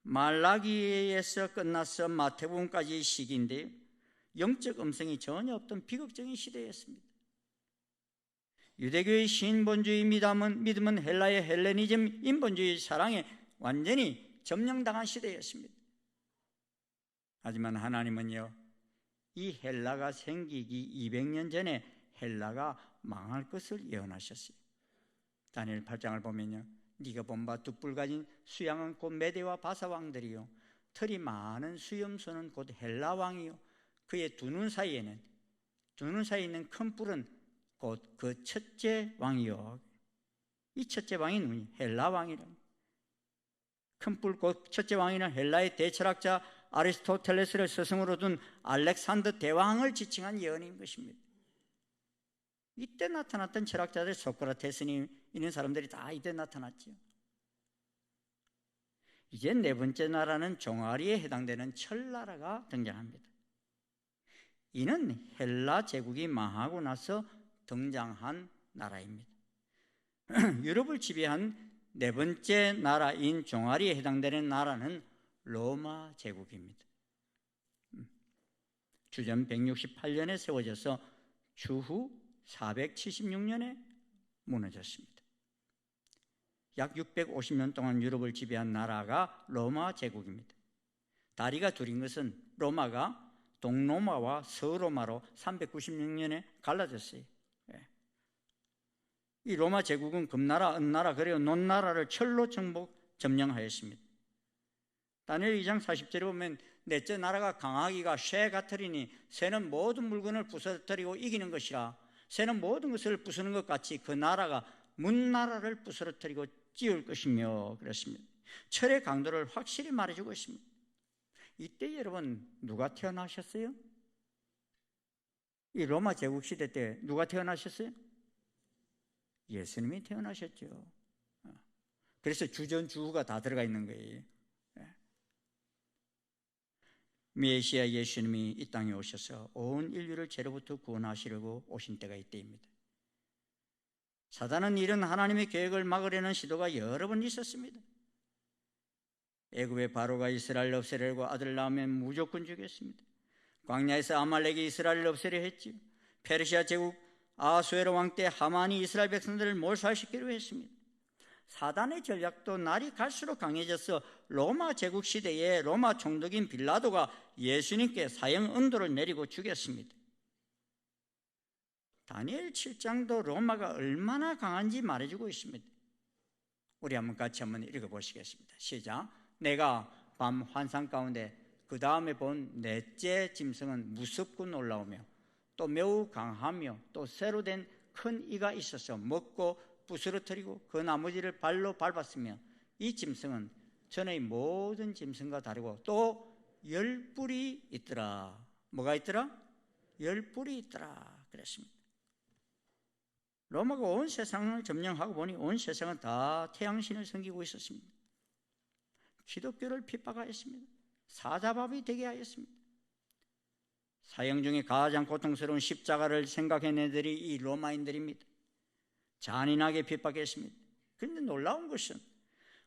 말라기에서 끝나서 마태복음까지의 시기인데요, 영적 음성이 전혀 없던 비극적인 시대였습니다. 유대교의 신본주의 믿음은 헬라의 헬레니즘 인본주의 사랑에 완전히 점령당한 시대였습니다. 하지만 하나님은요, 이 헬라가 생기기 200년 전에 헬라가 망할 것을 예언하셨어요. 다니엘 8장을 보면요, 네가 본 바 두 뿔 가진 수양은 곧 메대와 바사 왕들이요, 털이 많은 수염소는 곧 헬라 왕이요, 그의 두 눈 사이에 있는 큰 뿔은 곧 그 첫째 왕이요. 이 첫째 왕이 누구니? 헬라 왕이라. 큰 뿔 곧 첫째 왕이는 헬라의 대철학자 아리스토텔레스를 스승으로 둔 알렉산더 대왕을 지칭한 예언인 것입니다. 이때 나타났던 철학자들, 소크라테스니 이런 사람들이 다 이때 나타났죠. 이제 네 번째 나라는 종아리에 해당되는 철나라가 등장합니다. 이는 헬라 제국이 망하고 나서 등장한 나라입니다. 유럽을 지배한 네 번째 나라인 종아리에 해당되는 나라는 로마 제국입니다. 주전 168년에 세워져서 추후 476년에 무너졌습니다. 약 650년 동안 유럽을 지배한 나라가 로마 제국입니다. 다리가 둘인 것은 로마가 동로마와 서로마로 396년에 갈라졌어요. 이 로마 제국은 금나라, 은나라 그리고 논나라를 철로 점령하였습니다. 다니엘 2장 40절에 보면 넷째 나라가 강하기가 쇠 같으리니 쇠는 모든 물건을 부서뜨리고 이기는 것이라, 쇠는 모든 것을 부수는 것 같이 그 나라가 문나라를 부서뜨리고 찌울 것이며 그랬습니다. 철의 강도를 확실히 말해주고 있습니다. 이때 여러분 누가 태어나셨어요? 이 로마 제국 시대 때 누가 태어나셨어요? 예수님이 태어나셨죠. 그래서 주전 주후가 다 들어가 있는 거예요. 메시아 예수님이 이 땅에 오셔서 온 인류를 죄로부터 구원하시려고 오신 때가 이때입니다. 사단은 이런 하나님의 계획을 막으려는 시도가 여러 번 있었습니다. 애굽의 바로가 이스라엘 없애려고 아들 낳으면 무조건 죽였습니다. 광야에서 아말렉이 이스라엘을 없애려 했지요. 페르시아 제국 아수에로 왕 때 하만이 이스라엘 백성들을 몰살시키려 했습니다. 사단의 전략도 날이 갈수록 강해져서 로마 제국 시대에 로마 총독인 빌라도가 예수님께 사형 언도를 내리고 죽였습니다. 다니엘 7장도 로마가 얼마나 강한지 말해주고 있습니다. 우리 같이 한번 읽어보시겠습니다. 시작. 내가 밤 환상 가운데 그 다음에 본 넷째 짐승은 무섭고 놀라우며 또 매우 강하며 또 새로 된 큰 이가 있어서 먹고 부스러뜨리고 그 나머지를 발로 밟았으며 이 짐승은 전의 모든 짐승과 다르고 또 10뿔이 있더라. 뭐가 있더라? 10뿔이 있더라 그랬습니다. 로마가 온 세상을 점령하고 보니 온 세상은 다 태양신을 섬기고 있었습니다. 기독교를 핍박하였습니다. 사자밥이 되게 하였습니다. 사형 중에 가장 고통스러운 십자가를 생각해낸 애들이 이 로마인들입니다. 잔인하게 핍박했습니다. 그런데 놀라운 것은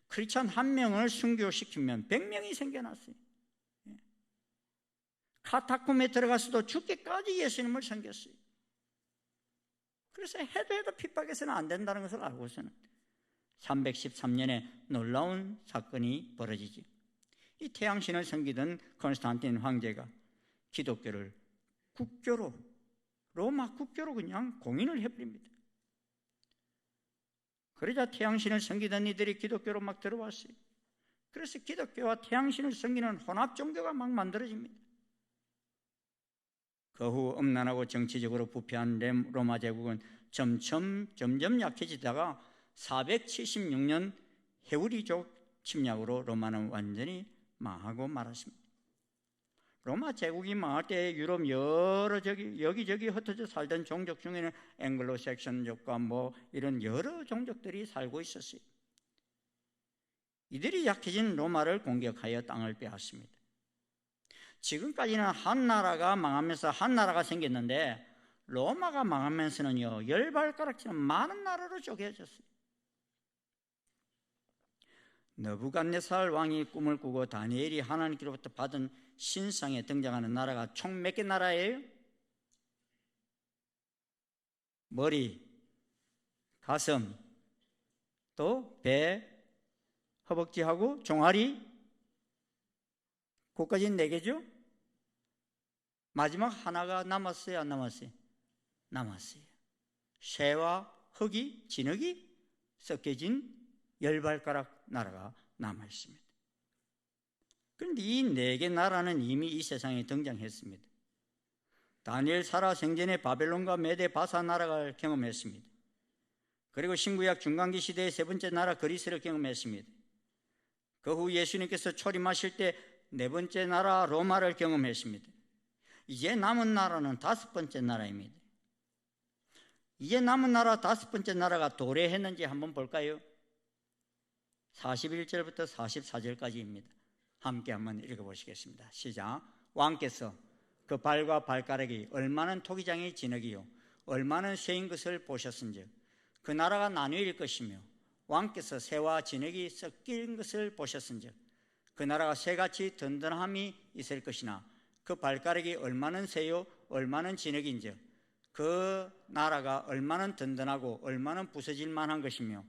크리스찬 한 명을 순교시키면 100명이 생겨났어요. 카타콤에 들어가서도 죽기까지 예수님을 섬겼어요. 그래서 해도 핍박해서는 안 된다는 것을 알고서는 313년에 놀라운 사건이 벌어지지. 이 태양신을 섬기던 콘스탄틴 황제가 기독교를 국교로, 로마 국교로 그냥 공인을 해버립니다. 그러자 태양신을 섬기던 이들이 기독교로 막 들어왔어요. 그래서 기독교와 태양신을 섬기는 혼합 종교가 막 만들어집니다. 그 후 음란하고 정치적으로 부패한 로마 제국은 점점 약해지다가 476년 헤우리족 침략으로 로마는 완전히 망하고 말았습니다. 로마 제국이 망할 때 유럽 여기저기 흩어져 살던 종족 중에는 앵글로색슨족과 이런 여러 종족들이 살고 있었어요. 이들이 약해진 로마를 공격하여 땅을 빼앗습니다. 지금까지는 한 나라가 망하면서 한 나라가 생겼는데 로마가 망하면서는요 10발가락처럼 많은 나라로 쪼개졌어요. 느부갓네살 왕이 꿈을 꾸고 다니엘이 하나님께로부터 받은 신상에 등장하는 나라가 총 몇 개 나라예요? 머리, 가슴, 또 배, 허벅지하고 종아리, 그까지는 4개죠? 마지막 하나가 남았어요? 안 남았어요? 남았어요. 쇠와 흙이, 진흙이 섞여진 10발가락 나라가 남아있습니다. 그런데 이 4개 나라는 이미 이 세상에 등장했습니다. 다니엘 살아 생전에 바벨론과 메데 바사 나라를 경험했습니다. 그리고 신구약 중간기 시대의 세 번째 나라 그리스를 경험했습니다. 그 후 예수님께서 초림하실 때 4번째 나라 로마를 경험했습니다. 이제 남은 나라는 5번째 나라입니다. 이제 남은 나라 5번째 나라가 도래했는지 한번 볼까요? 41절부터 44절까지입니다. 함께 한번 읽어보시겠습니다. 시작. 왕께서 그 발과 발가락이 얼마나 토기장의 진흙이요 얼마나 쇠인 것을 보셨은즉 그 나라가 나뉘어질 것이며 왕께서 쇠와 진흙이 섞인 것을 보셨은즉 그 나라가 쇠같이 든든함이 있을 것이나 그 발가락이 얼마나 쇠요 얼마나 진흙인즉 그 나라가 얼마나 든든하고 얼마나 부서질 만한 것이며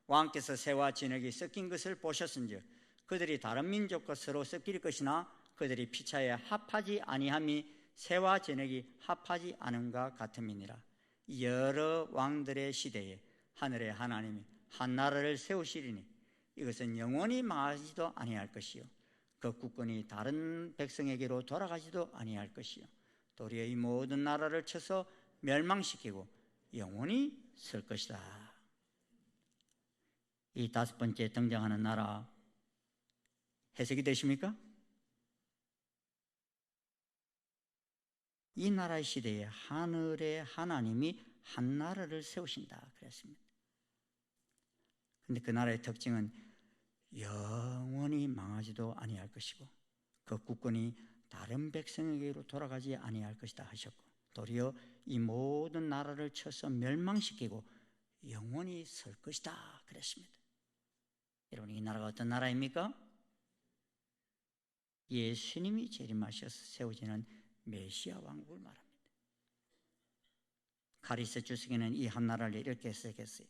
왕께서 쇠와 진흙이 섞인 것을 보셨은즉 그들이 다른 민족과 서로 섞일 것이나 그들이 피차에 합하지 아니함이 쇠와 진흙이 합하지 않음과 같음이니라. 여러 왕들의 시대에 하늘의 하나님이 한 나라를 세우시리니 이것은 영원히 망하지도 아니할 것이요 그 국권이 다른 백성에게로 돌아가지도 아니할 것이요 도리어 이 모든 나라를 쳐서 멸망시키고 영원히 설 것이다. 이 5번째 등장하는 나라 해석이 되십니까? 이 나라의 시대에 하늘의 하나님이 한 나라를 세우신다 그랬습니다. 그런데 그 나라의 특징은 영원히 망하지도 아니할 것이고 그 국권이 다른 다른 백성에게로 돌아가지 아니할 것이다 하셨고, 도리어 이 모든 나라를 쳐서 멸망시키고 영원히 설 것이다 그랬습니다. 여러분, 이 나라가 어떤 나라입니까? 예수님이 재림하셔서 세워지는 메시아 왕국을 말합니다. 카리스 주석에는 이 한 나라를 이렇게 해석했어요.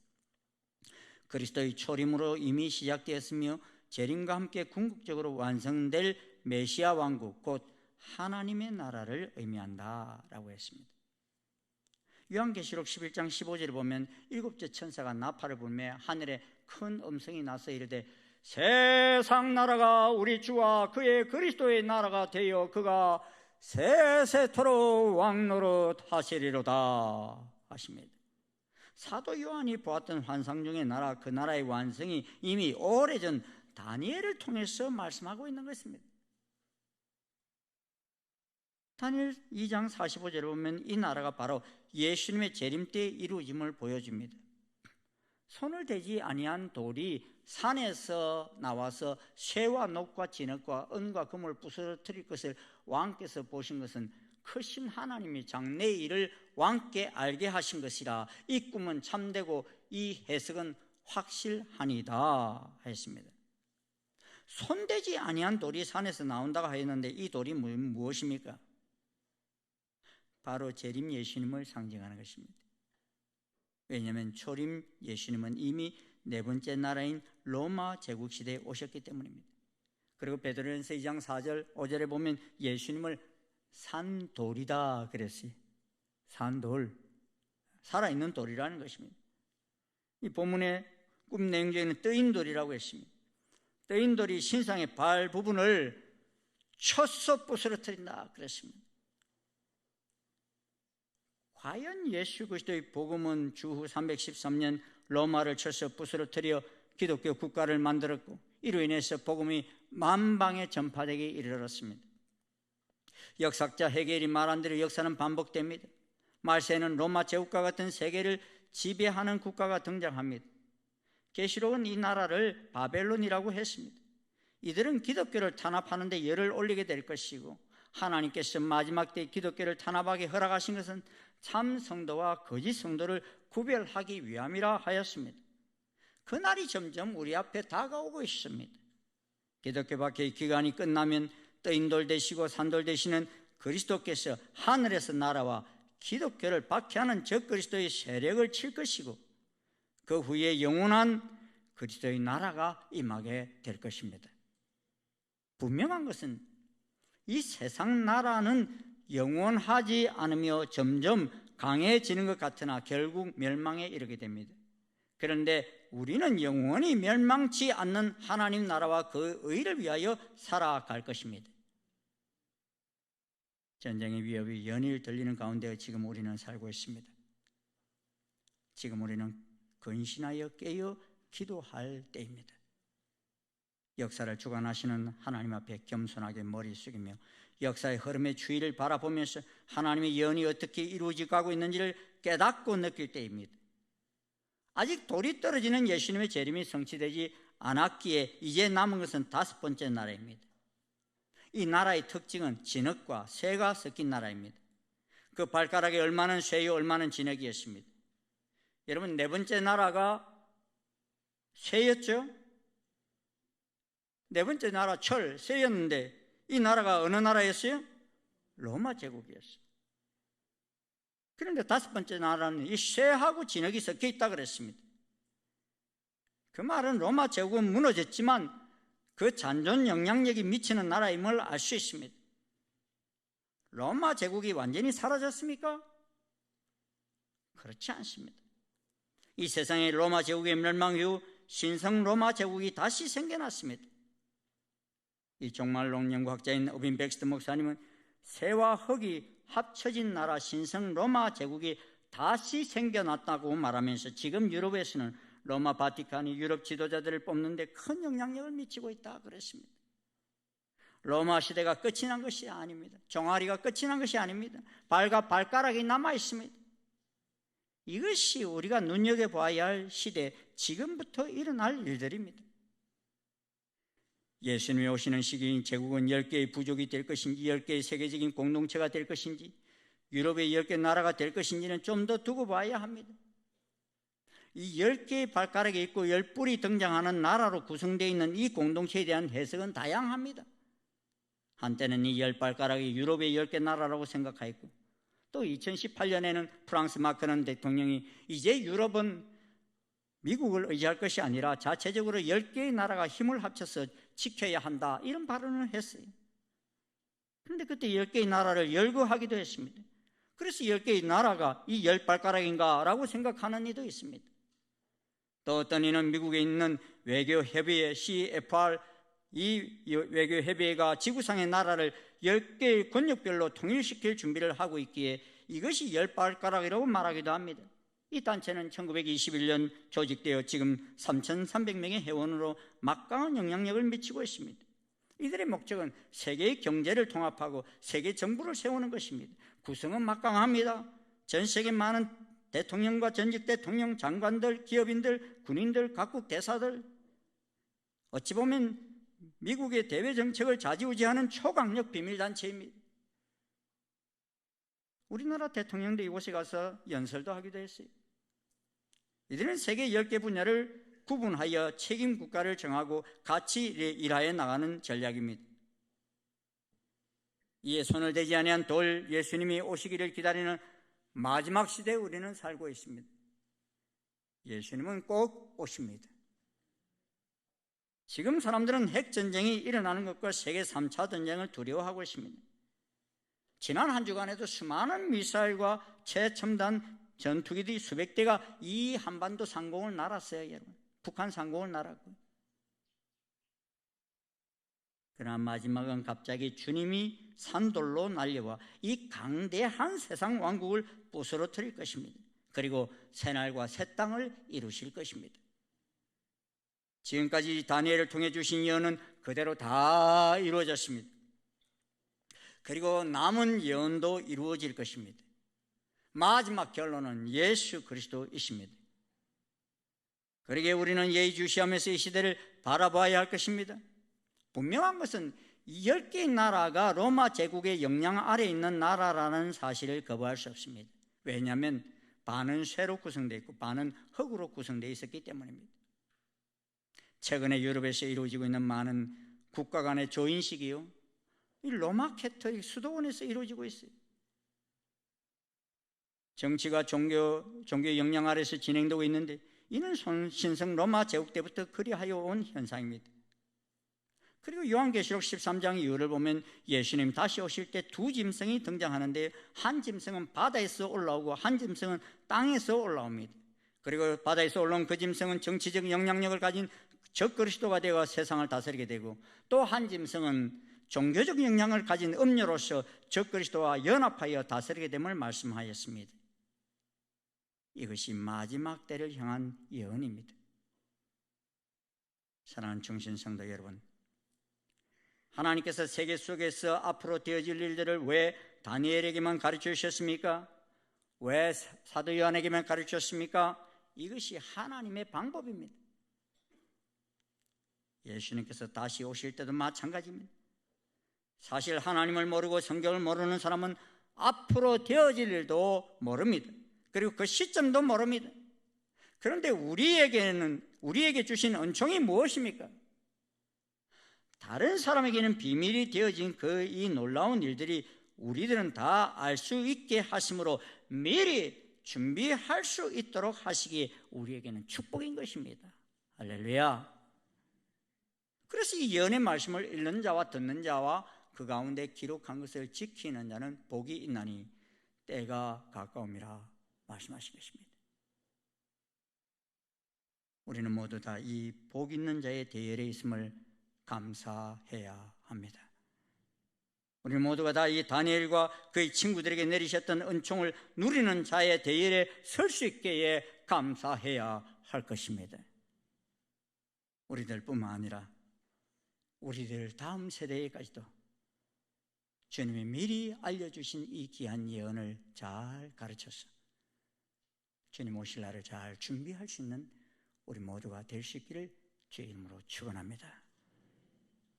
그리스도의 초림으로 이미 시작되었으며 재림과 함께 궁극적으로 완성될 메시아 왕국, 곧 하나님의 나라를 의미한다라고 했습니다. 요한계시록 11장 15절에 보면 일곱째 천사가 나팔을 불며 하늘에 큰 음성이 나서 이르되 세상 나라가 우리 주와 그의 그리스도의 나라가 되어 그가 세세토록 왕노릇 하시리로다 하십니다. 사도 요한이 보았던 환상 중의 나라, 그 나라의 완성이 이미 오래전 다니엘을 통해서 말씀하고 있는 것입니다. 다니엘 2장 45절에 보면 이 나라가 바로 예수님의 재림 때 이루어짐을 보여줍니다. 손을 대지 아니한 돌이 산에서 나와서 쇠와 녹과 진흙과 은과 금을 부서뜨릴 것을 왕께서 보신 것은 크신 하나님이 장래의 일을 왕께 알게 하신 것이라 이 꿈은 참되고 이 해석은 확실하니다 했습니다. 손대지 아니한 돌이 산에서 나온다고 하였는데 이 돌이 무엇입니까? 바로 재림 예수님을 상징하는 것입니다. 왜냐하면 초림 예수님은 이미 네 번째 나라인 로마 제국 시대에 오셨기 때문입니다. 그리고 베드로전서 2장 4절 5절에 보면 예수님을 산돌이다 그랬어요. 산돌, 살아있는 돌이라는 것입니다. 이 본문의 꿈 내용 중에는 뜨인 돌이라고 했습니다. 뜨인 돌이 신상의 발 부분을 쳐서 부스러뜨린다 그랬습니다. 과연 예수 그리스도의 복음은 주후 313년 로마를 쳐서 부스러뜨려 기독교 국가를 만들었고 이로 인해서 복음이 만방에 전파되기 이르렀습니다. 역사학자 헤겔이 말한 대로 역사는 반복됩니다. 말세에는 로마 제국과 같은 세계를 지배하는 국가가 등장합니다. 계시록은 이 나라를 바벨론이라고 했습니다. 이들은 기독교를 탄압하는 데 열을 올리게 될 것이고 하나님께서 마지막 때 기독교를 탄압하게 허락하신 것은 참 성도와 거짓 성도를 구별하기 위함이라 하였습니다. 그날이 점점 우리 앞에 다가오고 있습니다. 기독교 밖의 기간이 끝나면 떠인돌 되시고 산돌 되시는 그리스도께서 하늘에서 날아와 기독교를 박해하는 적그리스도의 세력을 칠 것이고 그 후에 영원한 그리스도의 나라가 임하게 될 것입니다. 분명한 것은 이 세상 나라는 영원하지 않으며 점점 강해지는 것 같으나 결국 멸망에 이르게 됩니다. 그런데 우리는 영원히 멸망치 않는 하나님 나라와 그 의를 위하여 살아갈 것입니다. 전쟁의 위협이 연일 들리는 가운데 지금 우리는 살고 있습니다. 지금 우리는 근신하여 깨어 기도할 때입니다. 역사를 주관하시는 하나님 앞에 겸손하게 머리 숙이며 역사의 흐름의 추이를 바라보면서 하나님의 예언이 어떻게 이루어져 가고 있는지를 깨닫고 느낄 때입니다. 아직 돌이 떨어지는 예수님의 재림이 성취되지 않았기에 이제 남은 것은 5번째 나라입니다. 이 나라의 특징은 진흙과 쇠가 섞인 나라입니다. 그 발가락에 얼마는 쇠요 얼마는 진흙이었습니다. 여러분, 4번째 나라가 쇠였죠? 4번째 나라 철, 쇠였는데 이 나라가 어느 나라였어요? 로마 제국이었어요. 그런데 5번째 나라는 이 쇠하고 진흙이 섞여 있다 그랬습니다. 그 말은 로마 제국은 무너졌지만 그 잔존 영향력이 미치는 나라임을 알 수 있습니다. 로마 제국이 완전히 사라졌습니까? 그렇지 않습니다. 이 세상의 로마 제국의 멸망 이후 신성 로마 제국이 다시 생겨났습니다. 이 종말론 연구학자인 어빈 백스터 목사님은 새와 흙이 합쳐진 나라 신성 로마 제국이 다시 생겨났다고 말하면서 지금 유럽에서는 로마 바티칸이 유럽 지도자들을 뽑는 데 큰 영향력을 미치고 있다 그랬습니다. 로마 시대가 끝이 난 것이 아닙니다. 종아리가 끝이 난 것이 아닙니다. 발과 발가락이 남아 있습니다. 이것이 우리가 눈여겨봐야 할 시대, 지금부터 일어날 일들입니다. 예수님이 오시는 시기인 제국은 10개의 부족이 될 것인지 10개의 세계적인 공동체가 될 것인지 유럽의 10개 나라가 될 것인지는 좀 더 두고 봐야 합니다. 이 10개의 발가락이 있고 10뿔이 등장하는 나라로 구성되어 있는 이 공동체에 대한 해석은 다양합니다. 한때는 이 10발가락이 유럽의 10개 나라라고 생각하였고 또 2018년에는 프랑스 마크론 대통령이 이제 유럽은 미국을 의지할 것이 아니라 자체적으로 10개의 나라가 힘을 합쳐서 지켜야 한다 이런 발언을 했어요. 그런데 그때 10개의 나라를 열거하기도 했습니다. 그래서 10개의 나라가 이 10발가락인가 라고 생각하는 이도 있습니다. 또 어떤 이는 미국에 있는 외교협의회 CFR 이 외교협의회가 지구상의 나라를 10개의 권력별로 통일시킬 준비를 하고 있기에 이것이 10발가락이라고 말하기도 합니다. 이 단체는 1921년 조직되어 지금 3,300명의 회원으로 막강한 영향력을 미치고 있습니다. 이들의 목적은 세계의 경제를 통합하고 세계 정부를 세우는 것입니다. 구성은 막강합니다. 전 세계 많은 대통령과 전직 대통령, 장관들, 기업인들, 군인들, 각국 대사들, 어찌 보면 미국의 대외 정책을 좌지우지하는 초강력 비밀단체입니다. 우리나라 대통령도 이곳에 가서 연설도 하기도 했어요. 이들은 세계 10개 분야를 구분하여 책임 국가를 정하고 같이 일하여 나가는 전략입니다. 이에 손을 대지 아니한 돌 예수님이 오시기를 기다리는 마지막 시대에 우리는 살고 있습니다. 예수님은 꼭 오십니다. 지금 사람들은 핵전쟁이 일어나는 것과 세계 3차 전쟁을 두려워하고 있습니다. 지난 한 주간에도 수많은 미사일과 최첨단 전투기들이 수백 대가 이 한반도 상공을 날았어요, 여러분. 북한 상공을 날았고요. 그러나 마지막은 갑자기 주님이 산돌로 날려와 이 강대한 세상 왕국을 부스러뜨릴 것입니다. 그리고 새날과 새 땅을 이루실 것입니다. 지금까지 다니엘을 통해 주신 예언은 그대로 다 이루어졌습니다. 그리고 남은 예언도 이루어질 것입니다. 마지막 결론은 예수 그리스도이십니다. 그러기에 우리는 예의주시하면서 이 시대를 바라봐야 할 것입니다. 분명한 것은 10개의 나라가 로마 제국의 영향 아래에 있는 나라라는 사실을 거부할 수 없습니다. 왜냐하면 반은 쇠로 구성되어 있고 반은 흙으로 구성되어 있었기 때문입니다. 최근에 유럽에서 이루어지고 있는 많은 국가 간의 조인식이요, 이 로마 캐토릭 수도원에서 이루어지고 있어요. 정치가 종교의 영향 아래서 진행되고 있는데 이는 신성 로마 제국 때부터 그리하여 온 현상입니다. 그리고 요한계시록 13장 이후를 보면 예수님 다시 오실 때 두 짐승이 등장하는데 한 짐승은 바다에서 올라오고 한 짐승은 땅에서 올라옵니다. 그리고 바다에서 올라온 그 짐승은 정치적 영향력을 가진 적그리스도가 되어 세상을 다스리게 되고 또 한 짐승은 종교적 영향을 가진 음녀로서 적그리스도와 연합하여 다스리게 됨을 말씀하였습니다. 이것이 마지막 때를 향한 예언입니다. 사랑하는 중신성도 여러분, 하나님께서 세계 속에서 앞으로 되어질 일들을 왜 다니엘에게만 가르쳐 주셨습니까? 왜 사도 요한에게만 가르쳐 주셨습니까? 이것이 하나님의 방법입니다. 예수님께서 다시 오실 때도 마찬가지입니다. 사실 하나님을 모르고 성경을 모르는 사람은 앞으로 되어질 일도 모릅니다. 그리고 그 시점도 모릅니다. 그런데 우리에게 주신 은총이 무엇입니까? 다른 사람에게는 비밀이 되어진 이 놀라운 일들이 우리들은 다 알 수 있게 하심으로 미리 준비할 수 있도록 하시기에 우리에게는 축복인 것입니다. 할렐루야. 그래서 이 예언의 말씀을 읽는 자와 듣는 자와 그 가운데 기록한 것을 지키는 자는 복이 있나니 때가 가까움이라 말씀하신 것입니다. 우리는 모두 다 이 복 있는 자의 대열에 있음을 감사해야 합니다. 우리 모두가 다 이 다니엘과 그의 친구들에게 내리셨던 은총을 누리는 자의 대열에 설 수 있게 감사해야 할 것입니다. 우리들뿐만 아니라 우리들 다음 세대에까지도 주님이 미리 알려주신 이 귀한 예언을 잘 가르쳐서 주님 오실 날을 잘 준비할 수 있는 우리 모두가 될 수 있기를 주의 이름으로 축원합니다.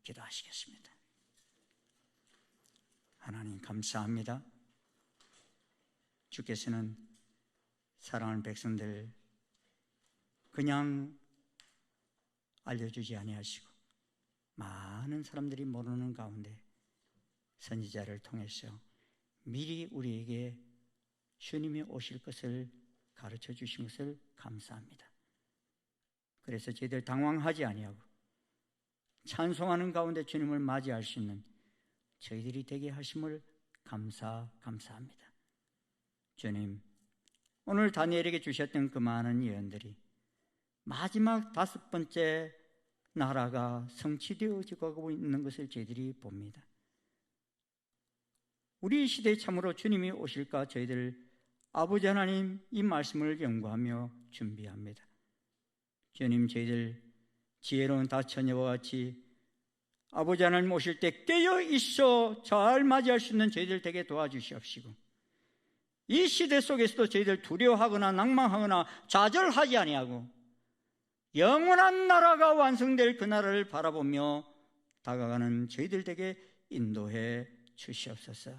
기도하시겠습니다. 하나님 감사합니다. 주께서는 사랑하는 백성들 그냥 알려주지 아니하시고 많은 사람들이 모르는 가운데 선지자를 통해서 미리 우리에게 주님이 오실 것을 가르쳐 주신 것을 감사합니다. 그래서 저희들 당황하지 아니하고 찬송하는 가운데 주님을 맞이할 수 있는 저희들이 되게 하심을 감사합니다. 주님, 오늘 다니엘에게 주셨던 그 많은 예언들이 마지막 5번째 나라가 성취되어지고 있는 것을 저희들이 봅니다. 우리 시대에 참으로 주님이 오실까 저희들 아버지 하나님 이 말씀을 연구하며 준비합니다. 주님, 저희들 지혜로운 다처녀와 같이 아버지 하나님 오실 때 깨어 있어 잘 맞이할 수 있는 저희들 되게 도와주시옵시고, 이 시대 속에서도 저희들 두려워하거나 낭망하거나 좌절하지 아니하고 영원한 나라가 완성될 그 나라를 바라보며 다가가는 저희들 되게 인도해 주시옵소서.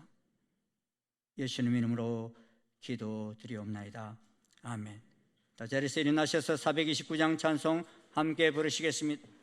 예수님 이름으로 기도드리옵나이다. 아멘. 다 자리에서 일어나셔서 429장 찬송 함께 부르시겠습니다.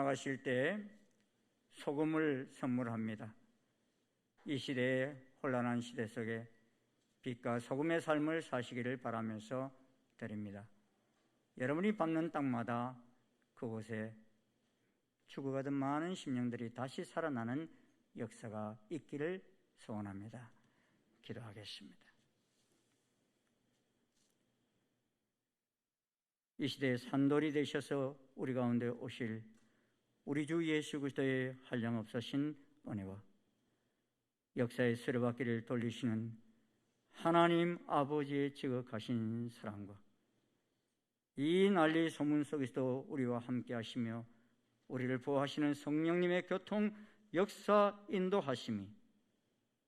나가실 때 소금을 선물합니다. 이 시대의 혼란한 시대 속에 빛과 소금의 삶을 사시기를 바라면서 드립니다. 여러분이 밟는 땅마다 그곳에 죽어가던 많은 심령들이 다시 살아나는 역사가 있기를 소원합니다. 기도하겠습니다. 이 시대에 산돌이 되셔서 우리 가운데 오실 우리 주 예수 그리스도의 한량없으신 은혜와 역사의 수레바퀴를 돌리시는 하나님 아버지의 지극하신 사랑과 이 난리 소문 속에서도 우리와 함께 하시며 우리를 보호하시는 성령님의 교통 역사 인도하심이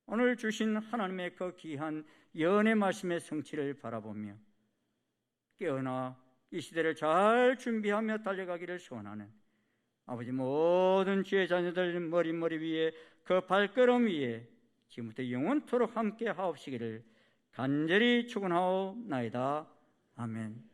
오늘 주신 하나님의 그 귀한 예언의 말씀의 성취를 바라보며 깨어나 이 시대를 잘 준비하며 달려가기를 소원하는 아버지 모든 주의 자녀들 머리 위에 그 발걸음 위에 지금부터 영원토록 함께 하옵시기를 간절히 축원하옵나이다. 아멘.